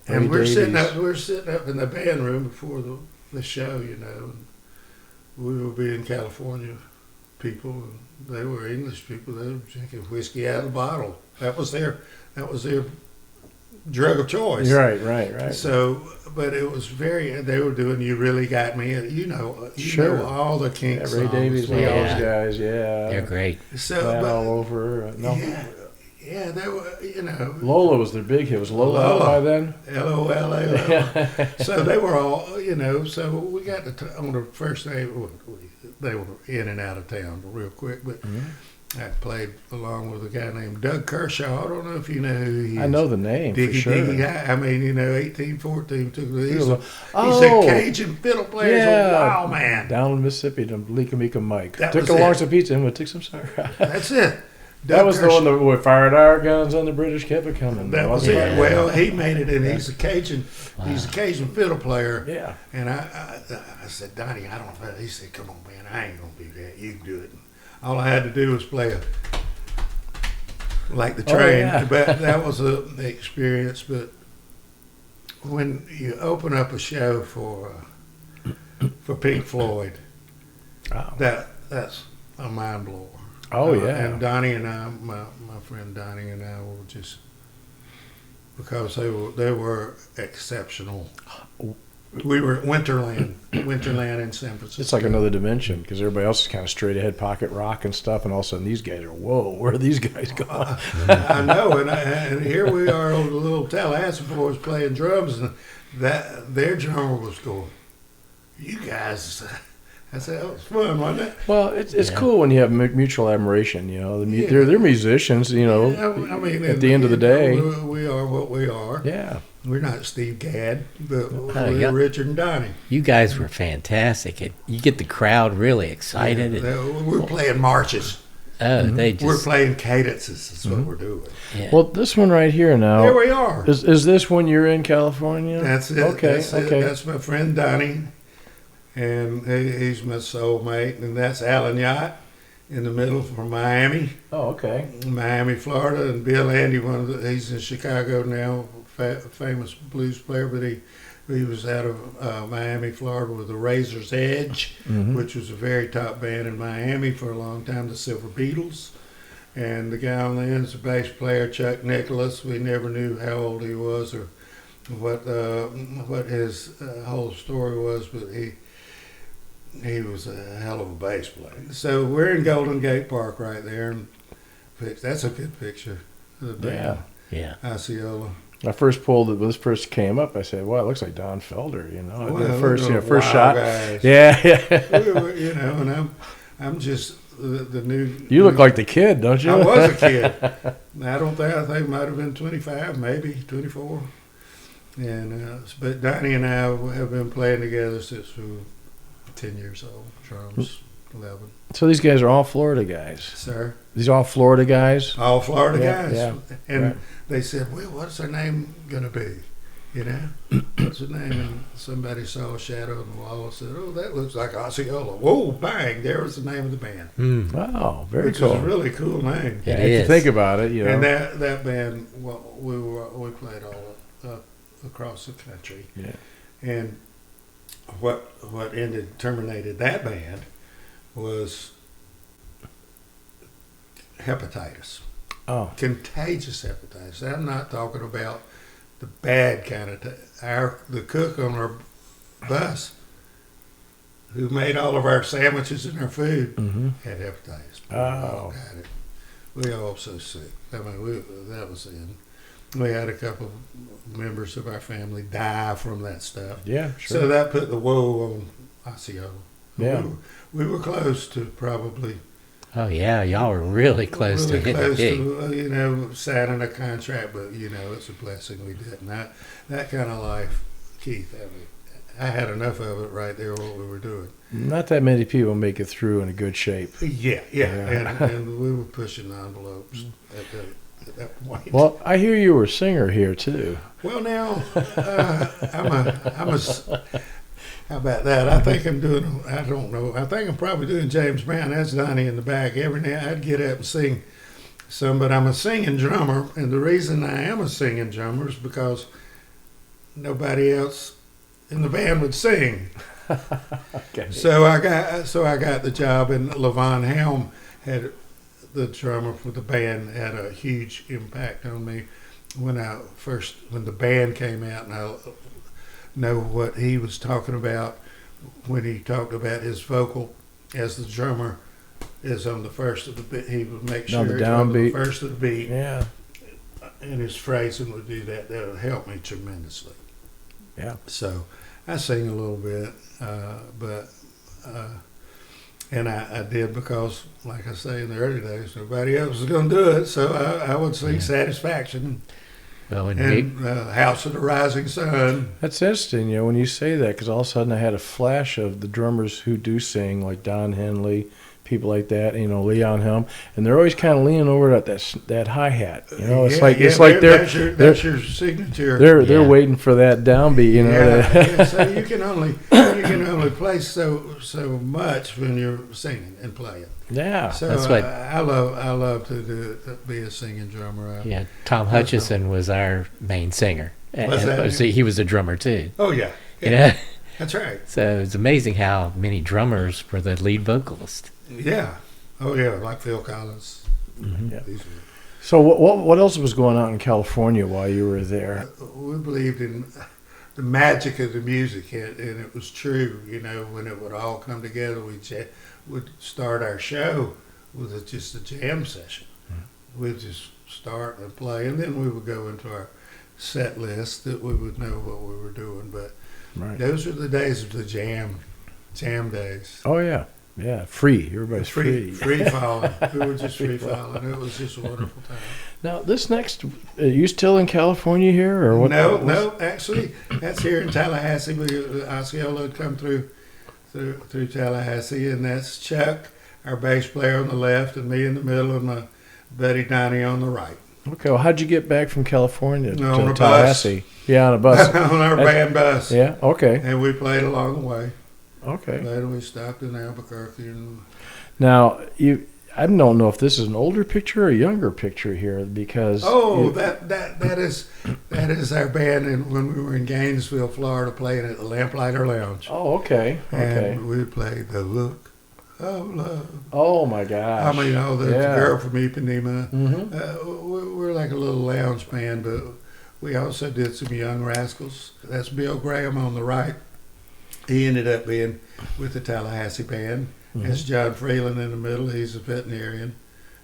And Ray we're sitting Davies. up in the band room before the show, you know. And we were being California people, and they were English people. They were drinking whiskey out of the bottle. That was their drug of choice. Right. So, but it was they were doing "You Really Got Me." You know Sure. all the Yeah, Kinks Ray songs. Davies, one of Yeah. those guys. Yeah. They're great. So, Flat but, all over. No. yeah, they were, you know. Lola was their big hit. Was Lola out Lola. by then? LOL. So they were all, you know, so we got on the first day, they were in and out of town real quick, but I played along with a guy named Doug Kershaw. I don't know if you know who he is. I know the name for Diggy sure. Diggy. I mean, you know, 1814 he's a Oh. Cajun fiddle player. He's a wild man. Down in Mississippi, to Leakamika Mike. That Took was along it. some pizza and we took some sour. That's it. That Doug was the Kershaw. one that we fired our guns and the British kept it coming. That was wasn't it. Well, he made it, and he's a Cajun. Wow. He's a Cajun fiddle player. Yeah. And I said, Donnie, I don't know. He said, come on, man, I ain't gonna do that. You can do it. And all I had to do was play like the train. yeah. But that was an experience. But when you open up a show for Pink Floyd, Oh. that's a mind blower. Oh, yeah. And Donnie and I, my friend Donnie and I were just, because they were exceptional. We were at Winterland in San Francisco. It's like another dimension because everybody else is kind of straight ahead pocket rock and stuff, and all of a sudden these guys are, whoa, where are these guys going? I know, and here we are over the little Tallahassee boys playing drums, and their drummer was going, you guys. I said, that was fun, wasn't it? Well, it's Yeah. cool when you have mutual admiration. You know, Yeah. they're musicians. You know, I mean, at the end of the day, we are what we are. yeah. We're not Steve Gadd, but Oh, we're yeah. Richard and Donnie. You guys were fantastic. You get the crowd really excited. We're playing marches. They We're just playing cadences. That's what we're doing. yeah. Well, this one right here now. There we are. Is this when you're in California? That's it. Okay. That's okay. it. That's my friend Donnie, and he's my soulmate. And that's Alan Yacht in the middle from Miami, Oh, okay. Miami, Florida. And Bill Andy, he's in Chicago now, famous blues player, but he was out of Miami, Florida with the Razor's Edge, which was a very top band in Miami for a long time, the Silver Beatles. And the guy on the end is the bass player, Chuck Nicholas. We never knew how old he was or what his whole story was, but he was a hell of a bass player. So we're in Golden Gate Park right there. And that's a good picture of the band, yeah. Osceola. I first pulled it. When this first came up, I said, "Well, it looks like Don Felder." You know, Well, the first, they're first wild shot. guys. Yeah. We were, and I'm just the new. You look like the kid, don't you? I was a kid. I think it might have been 25, maybe 24. And but Donnie and I have been playing together since we were 10 years old. Drums, 11. So these guys are all Florida guys. Sir, These are all Florida guys. all Florida Yeah, guys. yeah, And right. they said, "Well, what's our name gonna be?" You know, what's the name? And somebody saw a shadow on the wall and said, "Oh, that looks like Osceola." Whoa, bang! There was the name of the band. Mm. Wow, very Which cool. is a really cool name. It If you is. think about it, you know. And that band, well, we played all across the country. Yeah. And what terminated that band was hepatitis, Oh, contagious hepatitis. I'm not talking about the bad kind of. The cook on our bus, who made all of our sandwiches and our food, mm-hmm. had hepatitis. We Oh. all got it. We all so sick. I mean, that was in. We had a couple of members of our family die from that stuff. Yeah, sure. So that put the woe on Osceola. Yeah. We were close to probably Oh yeah, y'all were really close to really hitting close big. to signing a contract, but it's a blessing we didn't. That kind of life, Keith. I had enough of it right there. What we were doing. Not that many people make it through in a good shape. Yeah. Yeah. And we were pushing the envelopes at that point. Well, I hear you were a singer here too. Well, now how about that? I think I'm doing. I don't know. I think I'm probably doing James Brown. That's Donnie in the back. Every night I'd get up and sing some, but I'm a singing drummer, and the reason I am a singing drummer is because nobody else in the band would sing. Okay. So I got the job, and Levon Helm had the drummer for the band had a huge impact on me when the band came out, and I know what he was talking about when he talked about his vocal as the drummer is on the first of the beat. He would make sure On the it's on the downbeat. first of the beat, Yeah. and his phrasing would do that. That would help me tremendously. Yeah. So I sing a little bit, and I did because, like I say, in the early days, nobody else was going to do it. So I would sing Satisfaction Well, when and House of the Rising Sun. That's interesting, when you say that, because all of a sudden I had a flash of the drummers who do sing, like Don Henley, people like that, Leon Helm, and they're always kind of leaning over at that hi hat. It's like That's your signature. they're waiting for that downbeat. So you can only play so much when you're singing and playing. Yeah. So That's what- I love to be a singing drummer. yeah, Tom Hutchison was our main singer. Was that So he was a drummer too. Oh yeah, Yeah. that's right. So it's amazing how many drummers were the lead vocalist. Yeah. Oh yeah, like Phil Collins. Mm-hmm. Yeah. These were- So what else was going on in California while you were there? We believed in the magic of the music, and it was true. When it would all come together, we'd start our show with just a jam session. We'd just start and play, and then we would go into our set list that we would know what we were doing. But Right. those are the days of the jam days. Oh yeah. Yeah. Free. Everybody's free. Free falling. We were just free falling. It was just a wonderful time. Now this next, are you still in California here, or what? No, actually, that's here in Tallahassee. Osceola had come through Tallahassee, and that's Chuck, our bass player on the left, and me in the middle, and my buddy Donnie on the right. Okay. Well, how'd you get back from California On to a bus. Tallahassee? Yeah, on a bus. On our band bus. Yeah. Okay. And we played along the way. Okay. Later we stopped in Albuquerque. And Now I don't know if this is an older picture or a younger picture here because. that is our band when we were in Gainesville, Florida, playing at the Lamplighter Lounge. Oh, okay. Okay. And we played The Look of Love. Oh my gosh. The Yeah. girl from Ipanema. Mm-hmm. We're like a little lounge band, but we also did some Young Rascals. That's Bill Graham on the right. He ended up being with the Tallahassee band. That's John Freeland in the middle. He's a veterinarian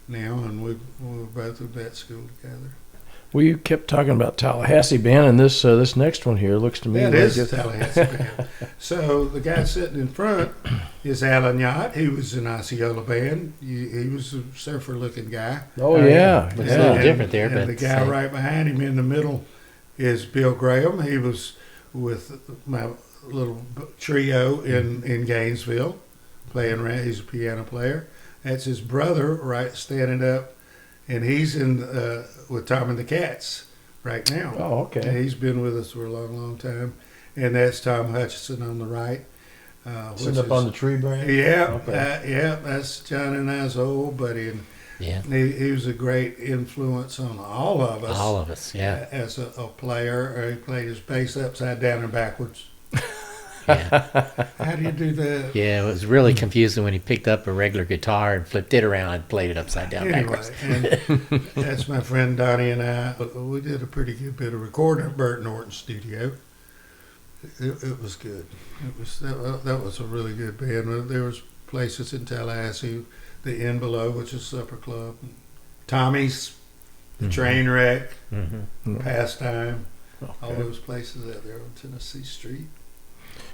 now, and we were both at vet school together. Well, you kept talking about Tallahassee band, and this next one here looks to me That like is the it's Tallahassee band. So the guy sitting in front is Alan Yacht. He was in Osceola band. He was a surfer-looking guy. Oh yeah. Looks a little Yeah. different there, And but the guy same. right behind him in the middle is Bill Graham. He was with my little trio in Gainesville, playing. He's a piano player. That's his brother, right, standing up, and he's in with Tom and the Cats right now. Oh, And okay. he's been with us for a long, long time. And that's Tom Hutchison on the right. Sitting up on the tree branch? Yeah, Okay. yeah, that's John and I's old buddy. And Yeah. he was a great influence on all of us. All of us. Yeah. As a player. He played his bass upside down and backwards. Yeah. How do you do that? Yeah. It was really confusing when he picked up a regular guitar and flipped it around and played it upside down Anyway, backwards. and that's my friend Donnie and I. We did a pretty good bit of recording at Bert Norton's studio. It was good. It was that was a really good band. There was places in Tallahassee, the Inn Below, which is a supper club, Tommy's, the Train Wreck, Mm-hmm. Pastime, all Okay. those places out there on Tennessee Street.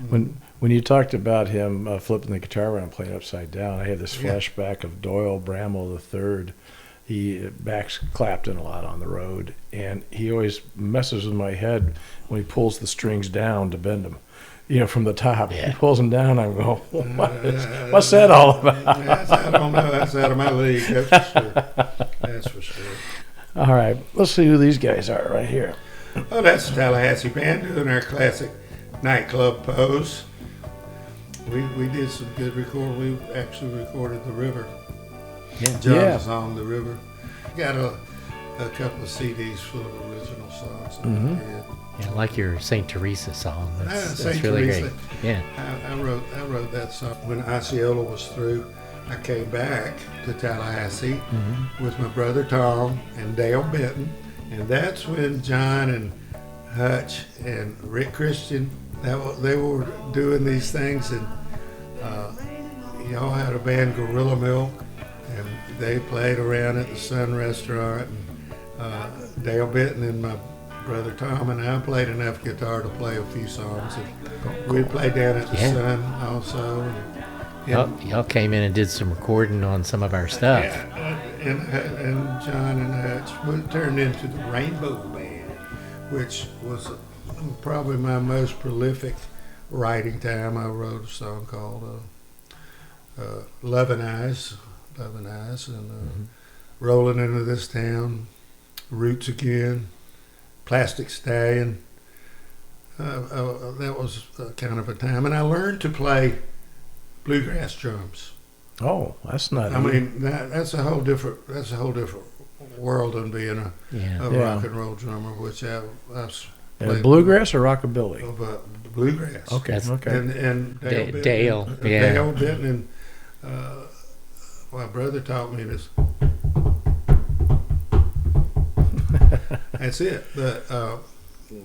When you talked about him flipping the guitar around and playing upside down, I had this Yeah. flashback of Doyle Bramwell III. He backs Clapton a lot on the road, and he always messes with my head when he pulls the strings down to bend them. You know, from the top. Yeah. He pulls them down, I'm going, what's that all about? I don't know. That's out of my league. That's for sure. That's for sure. All right, let's see who these guys are right here. Oh, that's the Tallahassee band doing our classic nightclub pose. We did some good recording. We actually recorded The River. Yeah. John's Yeah. song, The River. Got a couple of CDs full of original songs. that we Mhm. did. Yeah. Like your St. Teresa song. That's Saint really Teresa. great. Yeah. I wrote that song when Osceola was through. I came back to Tallahassee with my brother Tom and Dale Benton, and that's when John and Hutch and Rick Christian they were doing these things, and y'all had a band Gorilla Milk, and they played around at the Sun Restaurant. And Dale Benton and my brother Tom and I played enough guitar to play a few songs. And we played down at the Yeah. Sun also. Y'all came in and did some recording on some of our stuff. Yeah, and John and Hutch turned into the Rainbow Band, which was probably my most prolific writing time. I wrote a song called Lovin' Eyes, and Rolling Into This Town, Roots Again, Plastic Stallion. That was kind of a time, and I learned to play bluegrass drums. Oh, that's not I mean, that's a whole different world than being a Yeah. Yeah. rock and roll drummer, which I've played bluegrass or rockabilly? but bluegrass. Okay, That's- okay. And Dale, Dale, Benton, yeah. Dale Benton, and my brother taught me this. That's it. But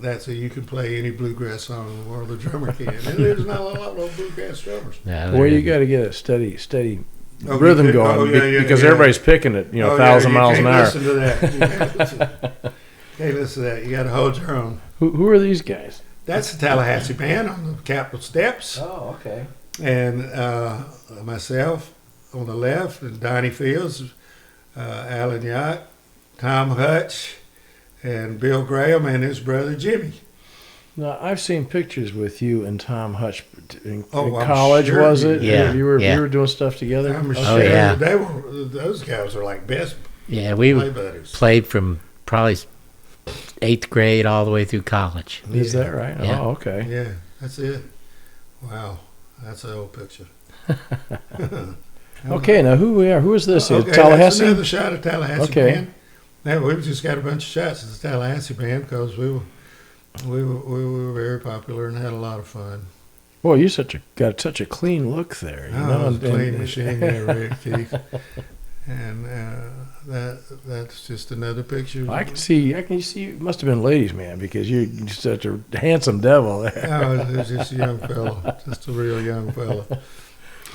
that's it. You can play any bluegrass song in the world. The drummer can. And there's not a lot of bluegrass drummers. No, Well, you they're- got to get a steady Oh, rhythm you could- going oh, yeah, yeah, because yeah. everybody's picking it, Oh, 1,000 yeah, miles an you hour. can't listen to that. You can't listen to that. You got to hold your own. Who are these guys? That's the Tallahassee band on the Capitol steps, Oh, okay. and myself on the left, and Donnie Fields, Alan Yacht, Tom Hutch, and Bill Graham and his brother Jimmy. Now, I've seen pictures with you and Tom Hutch in Oh, I'm college, sure was you it? did. Yeah, You were yeah. doing stuff together? I'm Okay. sure yeah. they were; those guys are like best Yeah, we play buddies. played from probably 8th grade all the way through college. Is that right? Yeah. Oh, okay. Yeah, that's it. Wow, that's an old picture. Okay, now who we are? Who is this? Okay, Tallahassee? That's another shot at Tallahassee Okay. band. Now we've just got a bunch of shots at the Tallahassee band because we were very popular and had a lot of fun. Boy, you got such a clean look there. You know, It's a clean machine there, Rick Keith. And that's just another picture. I can see. You must have been ladies' man because you're such a handsome devil there. No, it was just a young fella, just a real young fella.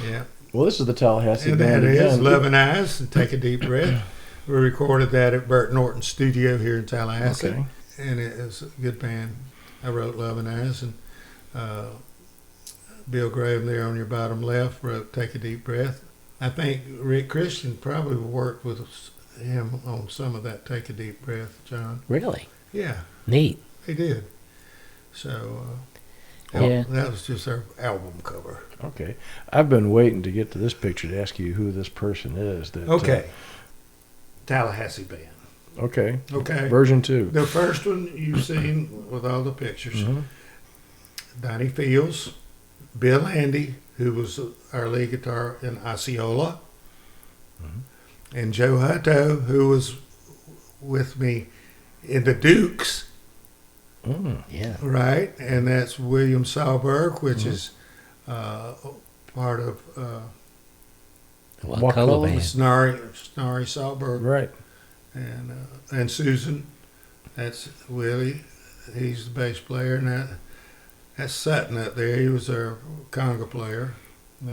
Yeah. Well, this is the Tallahassee And band that is again. Lovin' Eyes and Take a Deep Breath. We recorded that at Bert Norton's studio here in Tallahassee. Okay. And it was a good band. I wrote Lovin' Eyes, and Bill Graham there on your bottom left wrote Take a Deep Breath. I think Rick Christian probably worked with him on some of that Take a Deep Breath, John. Really? Yeah, Neat. he did. So Yeah. that was just our album cover. Okay, I've been waiting to get to this picture to ask you who this person is. That Okay. Tallahassee band. Okay. Okay. Version 2. The first one you've seen with all the pictures. Mhm. Donnie Fields, Bill Andy, who was our lead guitar in Osceola, and Joe Hutto, who was with me in the Dukes, Mm. Yeah. right? And that's William Sahlberg, which is part of Wacolo Band. Snarry Sahlberg, Right. and Susan. That's Willie. He's the bass player, and that's Sutton up there. He was our conga player.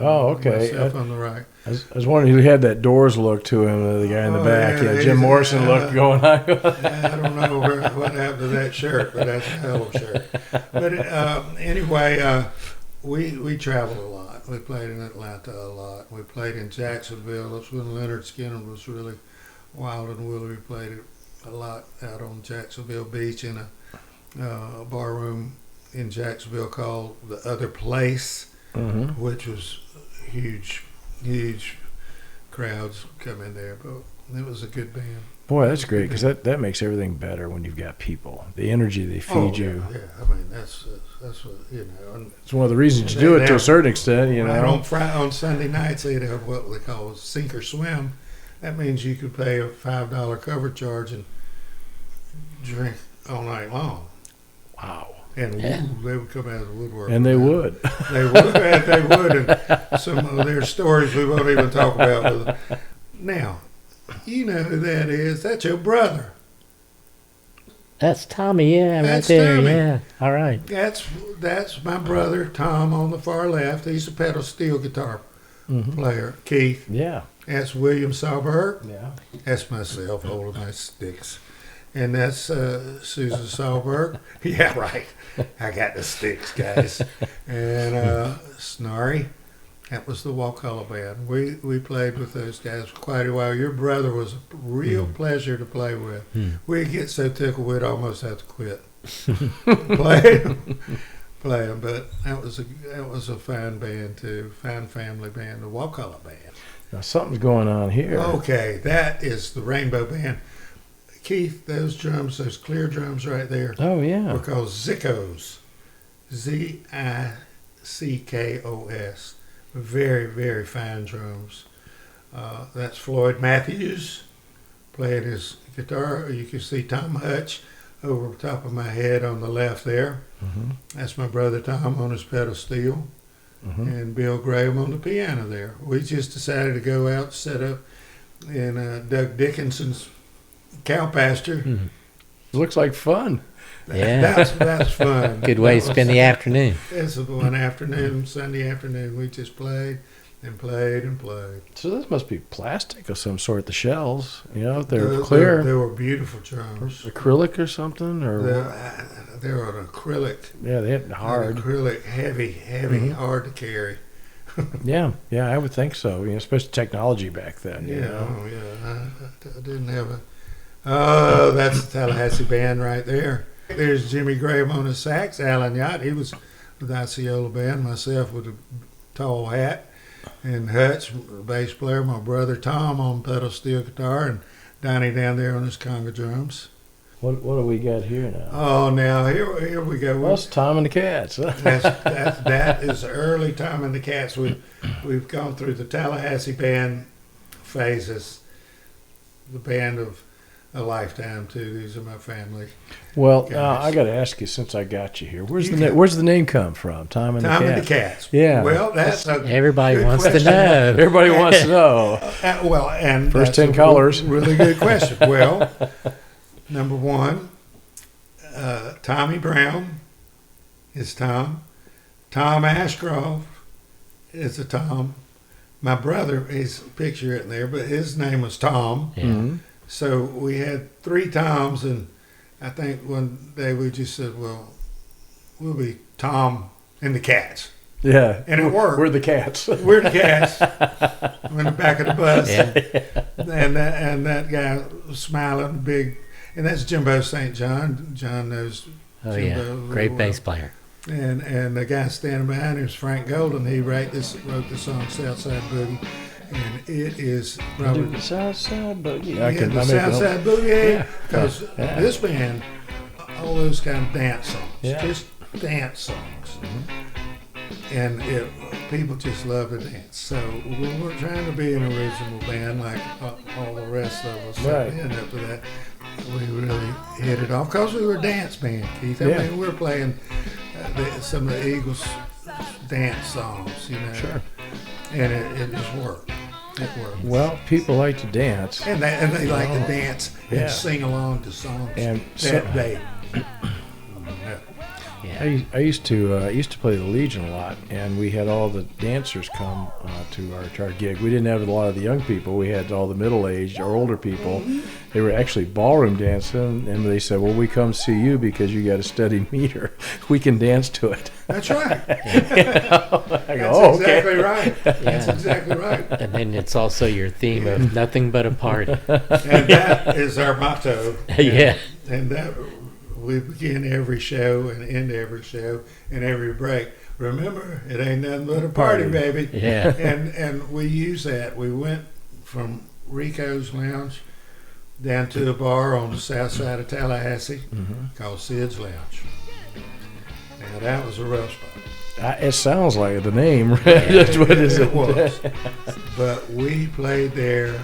Oh, okay. Myself on the right. I was wondering who had that Doors look to him, the guy in the Oh, back. yeah, Yeah, Jim he's, Morrison look going on. I don't know what happened to that shirt, but that's a hell of a shirt. But anyway, we traveled a lot. We played in Atlanta a lot. We played in Jacksonville. That's when Leonard Skinner was really wild and woolly. We played it a lot out on Jacksonville Beach in a bar room in Jacksonville called The Other Place, Mm-hmm. which was huge crowds come in there. But it was a good band. Boy, that's great because that makes everything better when you've got people. The energy they feed you. Yeah, I mean that's what And It's one of the reasons you do it to a certain extent, you right know. on Sunday nights they'd have what they call sink or swim. That means you could pay a $5 cover charge and drink all night long. Wow. And Yeah. they would come out of the woodwork. And they would. They would. And some of their stories we won't even talk about. Now, you know who that is. That's your brother. That's Tommy, yeah, right That's there, Tommy. yeah. All right. That's my brother, Tom, on the far left. He's a pedal steel guitar player. Keith. Yeah. That's William Sahlberg. Yeah. That's myself holding my sticks. And that's Susan Sahlberg. Yeah, right. I got the sticks, guys. And Snarry. That was the Wacolo Band. We played with those guys for quite a while. Your brother was a real pleasure to play with. We'd get so tickled we'd almost have to quit playing. But that was a fine band too, fine family band, the Wacolo Band. Now something's going on here. Okay, that is the Rainbow Band. Keith, those drums, those clear drums right there, Oh yeah. were called Ziccos. Zickos. Very, very fine drums. That's Floyd Matthews playing his guitar. You can see Tom Hutch over the top of my head on the left there. Mm-hmm. That's my brother Tom on his pedal steel. Mm-hmm. And Bill Graham on the piano there. We just decided to go out, set up in Doug Dickinson's cow pasture. Mhm. Looks like fun. Yeah. That's fun. Good way to That spend was- the afternoon. It's one afternoon, Sunday afternoon. We just played and played and played. So this must be plastic of some sort. The shells, you know, they're They clear, were beautiful drums. acrylic or something, or They're an acrylic. yeah, they hit hard. An acrylic, heavy, Mhm. hard to carry. Yeah, I would think so. You know, especially technology back then. You Yeah, know? oh, yeah. I didn't have a. Oh, that's the Tallahassee band right there. There's Jimmy Graham on the sax. Alan Yacht, he was with the Osceola band. Myself with a tall hat, and Hutch, the bass player. My brother Tom on pedal steel guitar, and Donnie down there on his conga drums. What do we got here now? Oh, now here we go. Well, it's Tom and the Cats. That is early Tom and the Cats. We've gone through the Tallahassee band phases, the band of a lifetime too. These are my family. Well, Guys. I got to ask you, since I got you here, where's You the got- where's the name come from? Tom and Tom the and Cats. the Cats. Yeah. Well, that's a Everybody good wants to question. know. Everybody wants to know. Well, and First that's 10 a colors. Really good question. Well, number one, Tommy Brown is Tom. Tom Ashcroft is a Tom. My brother, his picture in there, but his name was Tom. Yeah. Mhm. So we had 3 Toms, and I think one day we just said, well, we'll be Tom and the Cats. Yeah, And it worked. We're the Cats. We're the Cats. We're in the back of the bus. Yeah. And that guy was smiling big. And that's Jimbo St. John. John knows Oh, Jimbo yeah. really Great well. bass player. And the guy standing behind him is Frank Golden. He wrote the song Southside Boogie. and it is Do probably the Southside Boogie. the Southside Boogie. Yeah. Because this band, all those kind of dance songs, Yeah. just dance songs, and people just love to dance. So we weren't trying to be an original band like all the rest of us Right. that ended up with that. We really hit it off because we were a dance band, Keith. I Yeah. mean, we were playing some of the Eagles dance songs, you know. Sure. And it just worked. It worked. Well, people like to dance. And they like to dance Yeah. and sing along to songs And that day. Yeah. I used to play the Legion a lot, and we had all the dancers come to our gig. We didn't have a lot of the young people. We had all the middle-aged or older people. They were actually ballroom dancing, and they said, "Well, we come see you because you got a steady meter. We can dance to it." That's right. I go, That's "Oh, okay." exactly right. That's exactly right. And then it's also your theme of nothing but a party. And that is our motto. Yeah. And that we begin every show and end every show and every break. Remember, it ain't nothing but a party, baby. Yeah. And we use that. We went from Rico's Lounge down to a bar on the south side of Tallahassee called Sid's Lounge. Now that was a rough spot. It sounds like the name. That's what is It it? was. But we played there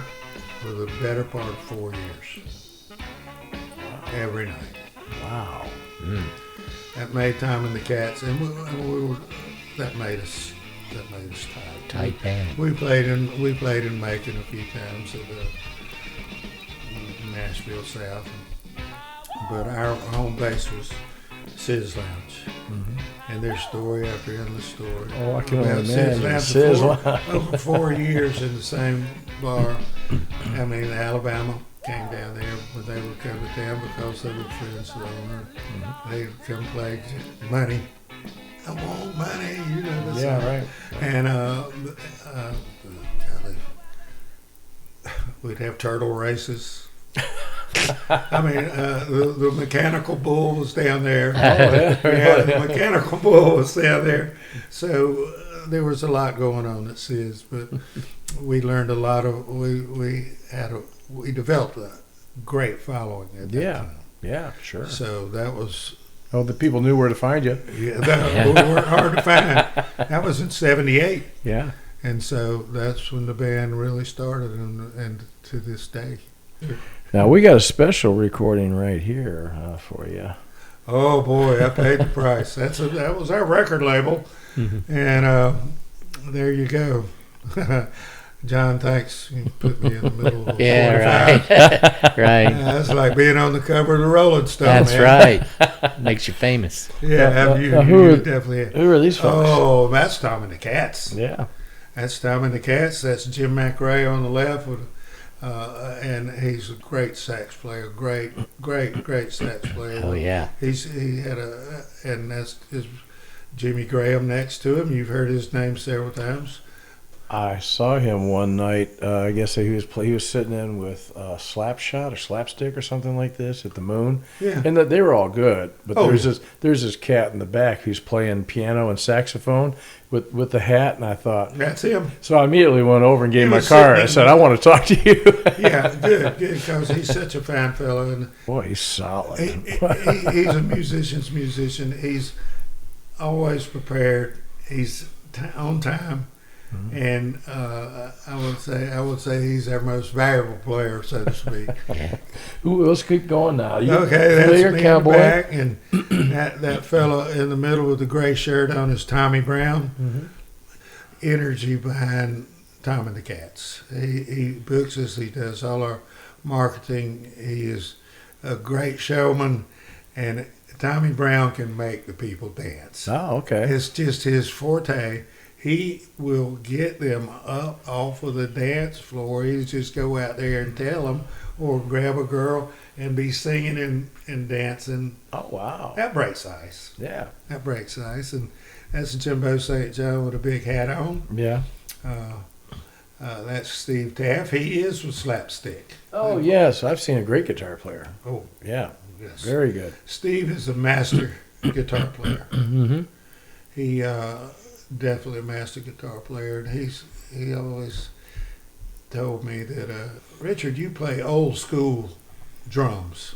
for the better part of 4 years. Every night. Wow. That made Tom and the Cats, and we were, that made us tight. Tight band. We played in Macon a few times at the Nashville South, but our home base was Sid's Lounge, and there's story after endless story. Oh, I can We only had imagine. Sid's Sid's Lounge Lounge. over 4 years in the same bar. I mean, Alabama came down there, but they would come to town because they were friends of the owner. They'd come play money. I want money, you know. Yeah, right. And we'd have turtle races. I mean, the mechanical bull was down there. Yeah, the mechanical bull was down there. So there was a lot going on at Sid's, but we learned a lot of. We developed a great following at that time. Yeah, sure. So that was. Oh, the people knew where to find you. Yeah, we weren't hard to find. That was in '78. Yeah. And so that's when the band really started, and to this day. Now we got a special recording right here for you. Oh boy, I paid the price. That was our record label, and there you go. John, thanks. You put me in the middle of Yeah, 45. right. Right. That's like being on the cover of the Rolling Stone. That's man. right. Makes you famous. Yeah, you definitely. Who are these folks? Oh, that's Tom and the Cats. Yeah. That's Tom and the Cats. That's Jim McRae on the left, and he's a great sax player. Great sax player. Oh yeah. And that's Jimmy Graham next to him. You've heard his name several times. I saw him one night. I guess he was sitting in with Slapshot or Slapstick or something like this at the Moon. Yeah. And they were all good, but Oh, there's this cat in the back who's playing piano and saxophone with the hat, and I thought That's him. So I immediately went over and gave He him my was card. I sitting said, "I want to talk to you." Yeah, good, because he's such a fine fellow, and Boy, he's solid. he's a musician's musician. He's always prepared. He's on time. And I would say he's our most valuable player, so to speak. Ooh, let's keep going now. Okay, that's familiar me cowboy. back, and that fella in the middle with the gray shirt on is Tommy Brown. Energy behind Tom and the Cats. He books us. He does all our marketing. He is a great showman, and Tommy Brown can make the people dance. Oh, okay. It's just his forte. He will get them up off of the dance floor. He'll just go out there and tell them, or grab a girl and be singing and dancing. Oh, wow. That breaks ice. Yeah. That breaks ice. And that's Jimbo St. John with a big hat on. Yeah. That's Steve Taft. He is with Slapstick. Oh, yes. I've seen a great guitar player. Oh, Yeah. yes. Very good. Steve is a master guitar player. Mm-hmm. He definitely a master guitar player, and he always told me that, Richard, you play old school drums.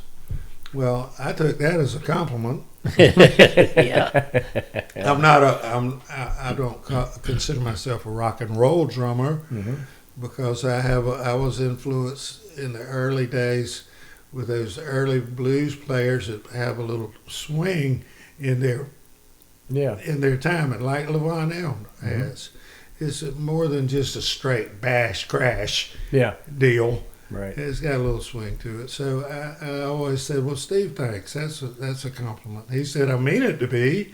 Well, I took that as a compliment. Yeah. I don't consider myself a rock and roll drummer because I was influenced in the early days with those early blues players that have a little swing in their timing, like Lionel has. It's more than just a straight bash crash deal. Right. It's got a little swing to it. So I always said, well, Steve, thanks. That's a compliment. He said, I mean it to be.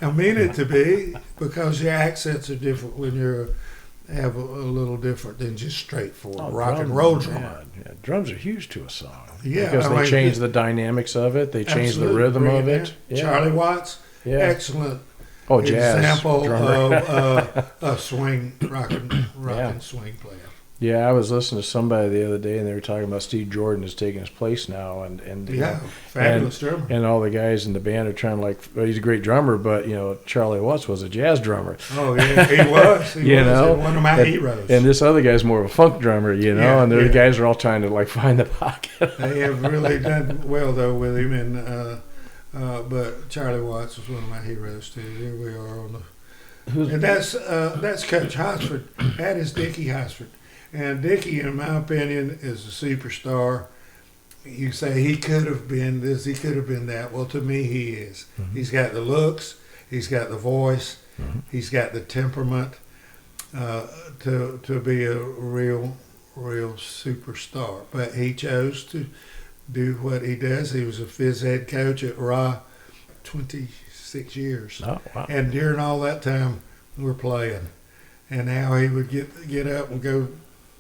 I mean it to be because your accents are different when you have a little different than just straightforward rock and roll drummer. Yeah. Drums are huge to a song. Yeah. Because they change the dynamics of it. They change the rhythm of it. Yeah. Charlie Watts, excellent jazz example drummer. of a swing, rock and swing player. Yeah, I was listening to somebody the other day, and they were talking about Steve Jordan is taking his place now, and fabulous drummer. And all the guys in the band are trying to well, he's a great drummer, but Charlie Watts was a jazz drummer. Oh yeah, he was. He was one of my heroes. And this other guy's more of a funk drummer, and the guys are all trying to find the pocket. They have really done well though with him, and but Charlie Watts was one of my heroes too. Here we are on and that's Coach Hosford. That is Dickie Hosford. And Dickie, in my opinion, is a superstar. You say he could have been this, he could have been that. Well, to me, he is. Mm-hmm. He's got the looks, he's got the voice, he's got the temperament to be a real superstar. But he chose to do what he does. He was a phys ed coach at Ra 26 years. Oh, wow. And during all that time, we're playing. And now he would get up and go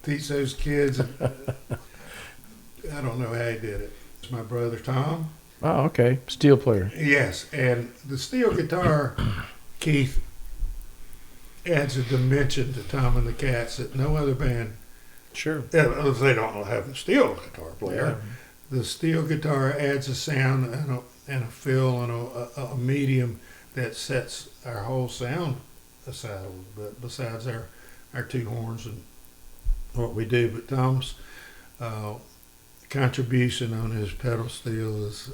teach those kids. I don't know how he did it. It's my brother Tom. Oh, okay. Steel player. Yes, and the steel guitar, Keith, adds a dimension to Tom and the Cats that no other band. Sure. They don't have a steel guitar player. Yeah. The steel guitar adds a sound and a feel and a medium that sets our whole sound aside a little bit, besides our two horns and what we do. But Tom's contribution on his pedal steel is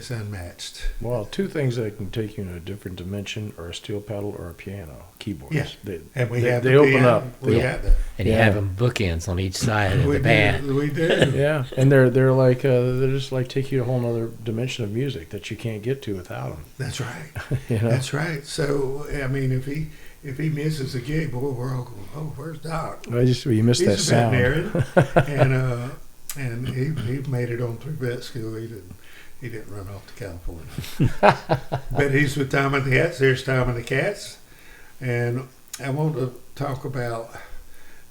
unmatched. Well, two things that can take you in a different dimension are a steel pedal or a piano keyboards. Yeah, they open up. We have that. And you have them bookends on each side of the band. We do. Yeah, and they're just like take you to a whole other dimension of music that you can't get to without them. That's right. That's right. So I mean, if he misses a gig, boy, we're all going, oh, where's Doc? You missed that sound. and he made it on through vet school. He didn't run off to California. But he's with Tom and the Cats. There's Tom and the Cats. And I want to talk about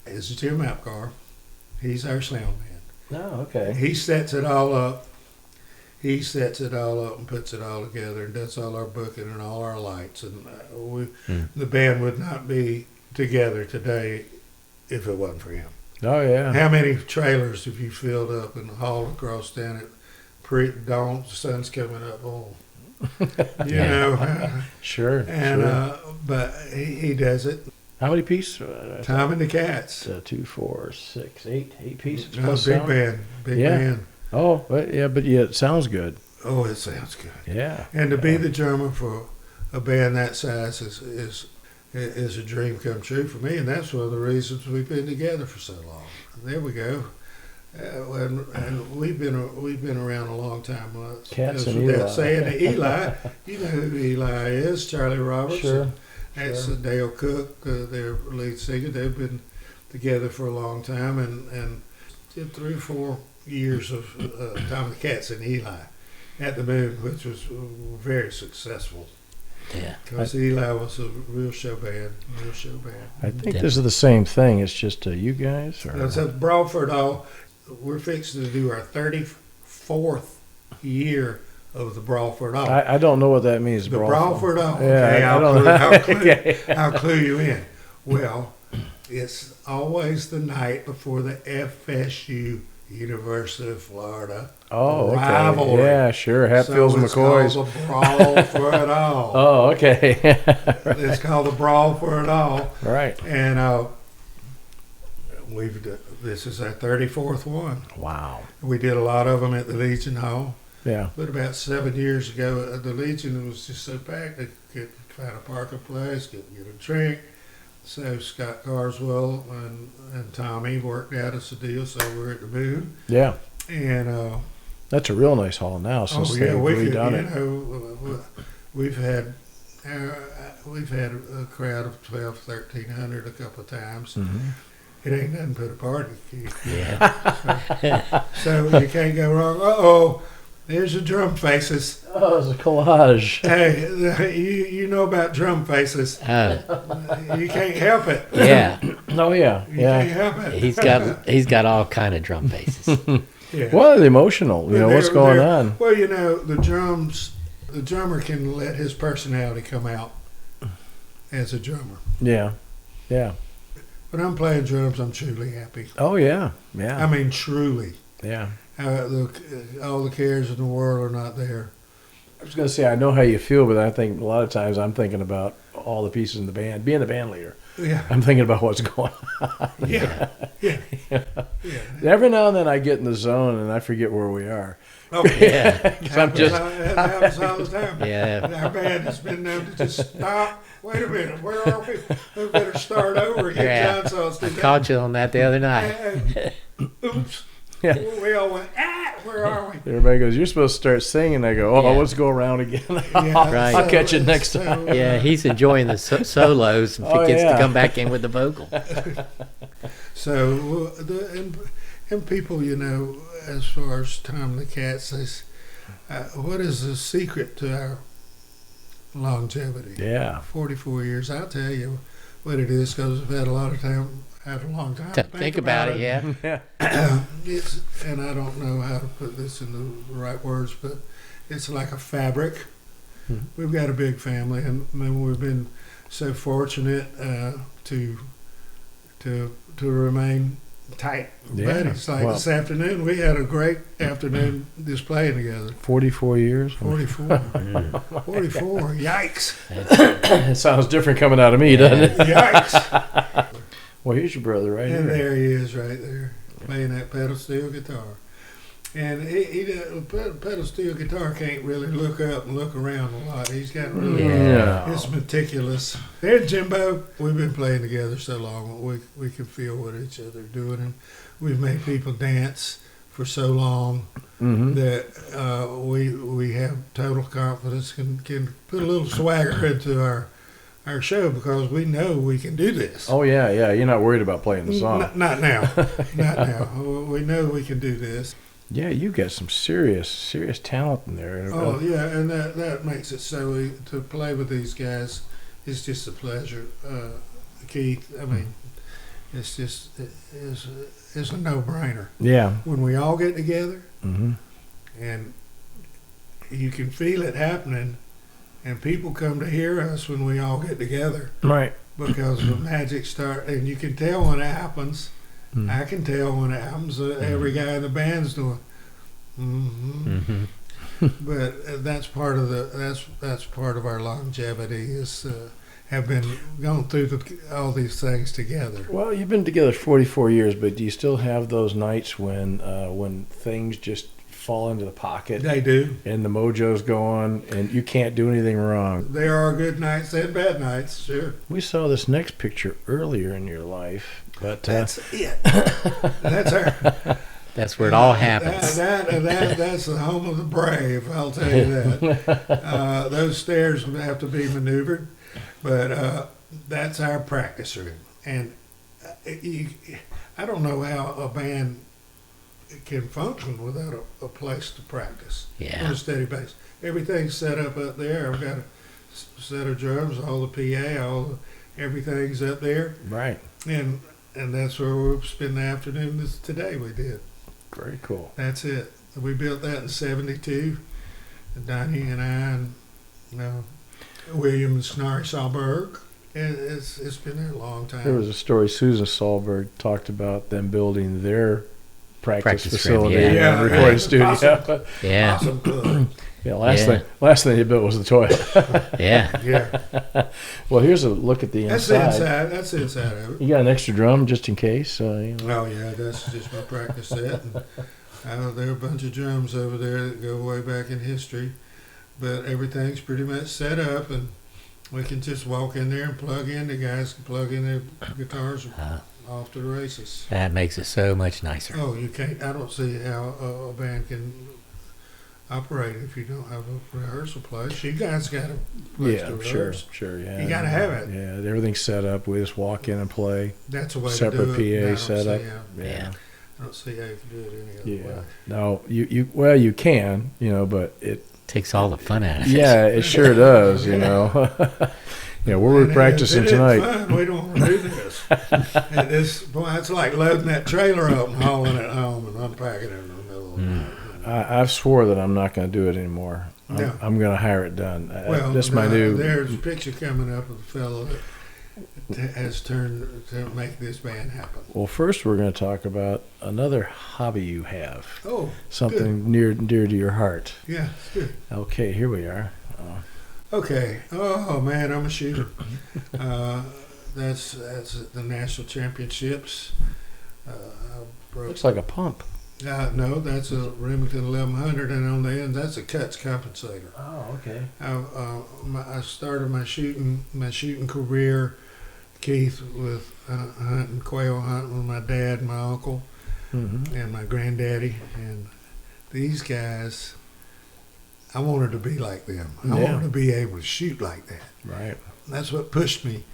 his Jim Apgar. He's our sound man. Oh, okay. He sets it all up. He sets it all up and puts it all together and does all our booking and all our lights. And the band would not be together today if it wasn't for him. Oh, yeah. How many trailers have you filled up and hauled across down at pre-dawn? The sun's coming up. Oh, you know. Sure. And but he does it. How many pieces? Tom and the Cats. 2, 4, 6, 8 pieces. No, big band. Big band. Oh, but it sounds good. Oh, it sounds good. Yeah. And to be the drummer for a band that size is a dream come true for me, and that's one of the reasons we've been together for so long. There we go. And we've been around a long time. Cats and Eli. Saying Eli, you know who Eli is, Charlie Roberts. Sure. That's Dale Cook, their lead singer. They've been together for a long time, and did 3 or 4 years of Tom and the Cats and Eli at the Moon, which was very successful. Yeah. Because Eli was a real show band. I think this is the same thing. It's just you guys? Or? That's at Brawford Hall. We're fixing to do our 34th year of the Brawford Hall. I don't know what that means. The Brawford Hall. Yeah, okay, I'll clue you in. Well, it's always the night before the FSU University of Florida rivalry. Okay. Yeah, sure. Hatfields and McCoys. It's called the Brawl for It All. Oh, okay. It's called the Brawl for It All. Right. And This is our 34th one. Wow. We did a lot of them at the Legion Hall. Yeah. But about 7 years ago, the Legion was just so packed they couldn't find a parking place, couldn't get a drink. So Scott Carswell and Tommy worked out us a deal, so we're at the Moon. Yeah. And That's a real nice hall now since they've redone it. We've had a crowd of 1,300 a couple of times. Mm-hmm. It ain't nothing but a party, Keith. Yeah. So you can't go wrong. Uh-oh, there's the drum faces. Oh, it's a collage. Hey, you know about drum faces. You can't help it. Yeah. Oh yeah, You yeah. can't help it. He's got all kind of drum faces. Yeah. Well, emotional. You know what's going on. Well, the drummer can let his personality come out as a drummer. Yeah, yeah. When I'm playing drums, I'm truly happy. Oh yeah, yeah. I mean, truly. Yeah. All the cares in the world are not there. I was going to say, I know how you feel, but I think a lot of times I'm thinking about all the pieces in the band. Being the band leader, Yeah. I'm thinking about what's going on. Yeah. Yeah. Yeah. Every now and then I get in the zone and I forget where we are. Oh, Yeah. 'Cause I'm just, That happens all the time. Yeah. Our band has been known to just stop. Wait a minute, where are we? We better start over again. Yeah. John saw us do I that. caught you on that the other night. Oops. Yeah. We all went, where are we? everybody goes, you're supposed to start singing. I go, Yeah. let's go around again. Yeah, Right. I'll catch you next time. Yeah, he's enjoying the solos and Oh, gets yeah. to come back in with the vocal. So, and people, as far as Tom the Cat says, what is the secret to our longevity? Yeah. 44 years. I'll tell you what it is, because I've had a lot of time, had a long time To think about it, yeah. Yeah. And I don't know how to put this in the right words, but it's like a fabric. Hmm. We've got a big family, and we've been so fortunate to remain tight. Yeah. Buddies. Like Well- this afternoon, we had a great afternoon just playing together. 44 years. 44. 44. Yikes. It sounds different coming out of me, doesn't it? Yikes. Well, here's your brother right And here. there he is right there, playing that pedal steel guitar. And pedal steel guitar can't really look up and look around a lot. He's got really, Yeah. it's meticulous. There's Jimbo. We've been playing together so long, we can feel what each other are doing. And we've made people dance for so long Mm-hmm. that we have total confidence, can put a little swagger into our show, because we know we can do this. Oh, yeah, yeah. You're not worried about playing the song. Not now. Not now. We know we can do this. Yeah, you got some serious talent in there. Oh yeah, and that makes it so to play with these guys is just a pleasure, Keith. I mean, it's a no-brainer Yeah. when we all get together, Mm-hmm. and you can feel it happening, and people come to hear us when we all get together, Right. because the magic start, and you can tell when it happens. Mm. I can tell when it happens. Every guy in the band's doing. Mm-hmm. But that's part of that's part of our longevity, is have been going through all these things together. Well, you've been together 44 years, but do you still have those nights when things just fall into the pocket They do. and the mojo's going and you can't do anything wrong? There are good nights and bad nights, sure. We saw this next picture earlier in your life, but That's it. That's our. That's where it all happens. That's the home of the brave. I'll tell you that. Those stairs have to be maneuvered, but that's our practice room. And I don't know how a band can function without a place to practice on Yeah. a steady base. Everything's set up there. I've got a set of drums, all the PA, everything's up there, right. and that's where we'll spend the afternoon. Today we did. Very cool. That's it. We built that in '72. Donnie and I, and William and Snarry Sahlberg. It's been there a long time. There was a story Susan Sahlberg talked about them building their practice Practice room, facility yeah. and recording studio. Awesome. Yeah. Awesome club. Yeah, Yeah. last thing they built was the toilet. Yeah. Yeah. Well, here's a look at the That's the inside. inside. That's the inside of it. You got an extra drum just in case. Oh yeah, that's just my practice set. And, there are a bunch of drums over there that go way back in history, but everything's pretty much set up, and we can just walk in there and plug in. The guys can plug in their guitars off to the races. That makes it so much nicer. Oh, you can't. I don't see how a band can operate if you don't have a rehearsal place. You guys got a place to rehearse. Sure, yeah. You gotta have it. Yeah, everything's set up. We just walk in and play. That's the way Separate to do it. PA I don't setup. see how- Yeah. I don't see how you can do it any other Yeah. way. No, you can, but it. Takes all the fun out of it. Yeah, it sure does. Yeah, where we're And practicing it isn't tonight. fun. We don't want to do this. And this, boy, it's like loading that trailer up and hauling it home and unpacking it in the middle of the night. I've swore that I'm not going to do it anymore. No. I'm going to hire it done. Well, That's my new. there's a picture coming up of a fellow that has turned to make this band happen. Well, first we're going to talk about another hobby you have. Oh, Something near and dear to your heart. yeah, it's good. Okay, here we are. Okay. Oh man, I'm a shooter. That's at the national championships. I broke. Looks like a pump. No, that's a Remington 1100, and on the end, that's a cuts compensator. Oh, okay. I started my shooting career, Keith, with hunting, quail hunting with my dad, my uncle, Mm-hmm. and my granddaddy, and these guys. I wanted to be like them. I Yeah. wanted to be able to shoot like that. Right. That's what pushed me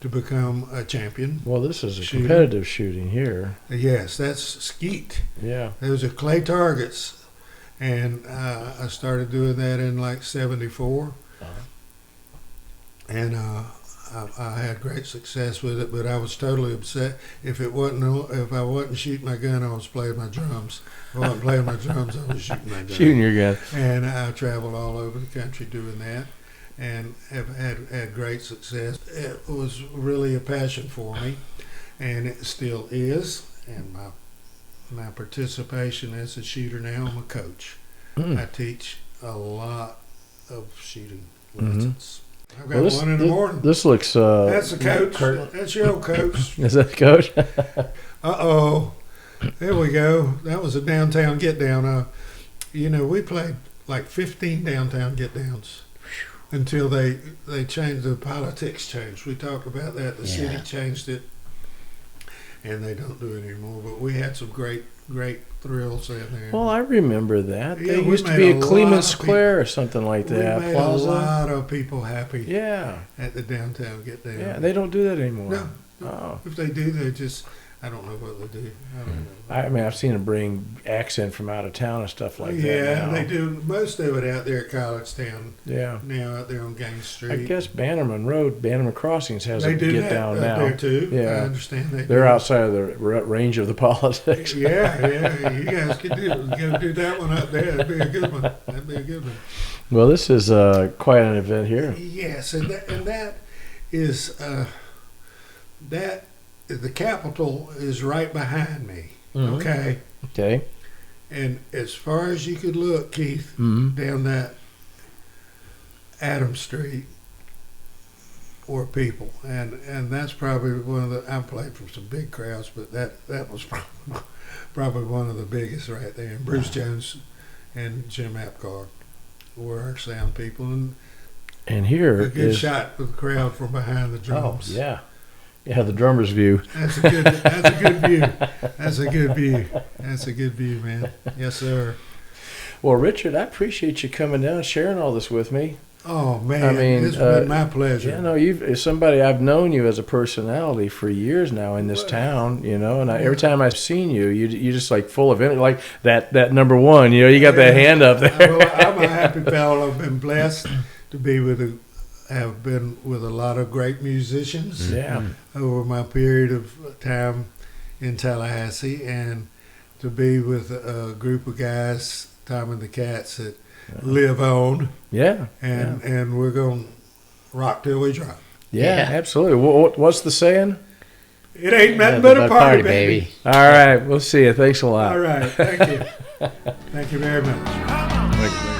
to become a champion. Well, this is a Shooting. competitive shooting here. Yes, that's skeet. Yeah. Those are clay targets, and I started doing that in like '74, and I had great success with it. But I was totally upset if I wasn't shooting my gun, I was playing my drums. If I wasn't playing my drums, I was shooting my gun. Shooting your gun. And I traveled all over the country doing that, and have had great success. It was really a passion for me, and it still is. And my participation as a shooter now, I'm a coach. I teach a lot of shooting lessons. I've got one in the morning. This looks. That's the coach. That's your old coach. Is that the coach? Uh-oh. There we go. That was a downtown get down. We played like 15 downtown get downs until they changed, the politics changed. We talked about that. The city changed it, and they don't do it anymore. But we had some great thrills in there. Well, I remember that. Yeah, They we used to made be a at Cleveland lot of Square or something like we that. made Plaza. a lot of people happy Yeah. at the downtown get down. Yeah, they don't do that anymore. No. Oh. If they do, they just, I don't know what they do. I don't know. I mean, I've seen them bring acts in from out of town and stuff like that. Yeah, now. they do most of it out there at College Town. Yeah. Now out there on Gaines Street. I guess Bannerman Road, Bannerman Crossings has they a do get that down up now. there too. Yeah. I understand they They're do. outside of the range of the politics. Yeah. You guys could go do that one up there. That'd be a good one. That'd be a good one. Well, this is quite an event here. Yes, and that is that the Capitol is right behind me. Mhm. Okay, Okay. and as far as you could look, Keith, Mm-hmm. down that Adam Street were people, and that's probably one of the. I played for some big crowds, but that was probably one of the biggest right there. And Bruce Jones and Jim Apgar were our sound people, and And here a good is shot of the crowd from behind the oh drums. yeah, the drummer's view. That's a good view. That's a good view. That's a good view, man. Yes, sir. Well, Richard, I appreciate you coming down and sharing all this with me. Oh man, I mean, it's been my pleasure. Yeah, no, as somebody I've known you as a personality for years now in this town, and every time I've seen you, you just like full of energy, like that number one, you got that hand up there. I'm a happy fellow. I've been blessed to be have been with a lot of great musicians Yeah. over my period of time in Tallahassee, and to be with a group of guys, Tom and the Cats, that live on, Yeah. and we're going to rock till we drop. Yeah, Yeah. absolutely. What's the saying? It ain't nothing but a party, baby. All right, we'll see you. Thanks a lot. All right, thank you. Thank you very much. Thank you.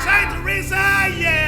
Saint Teresa, yeah!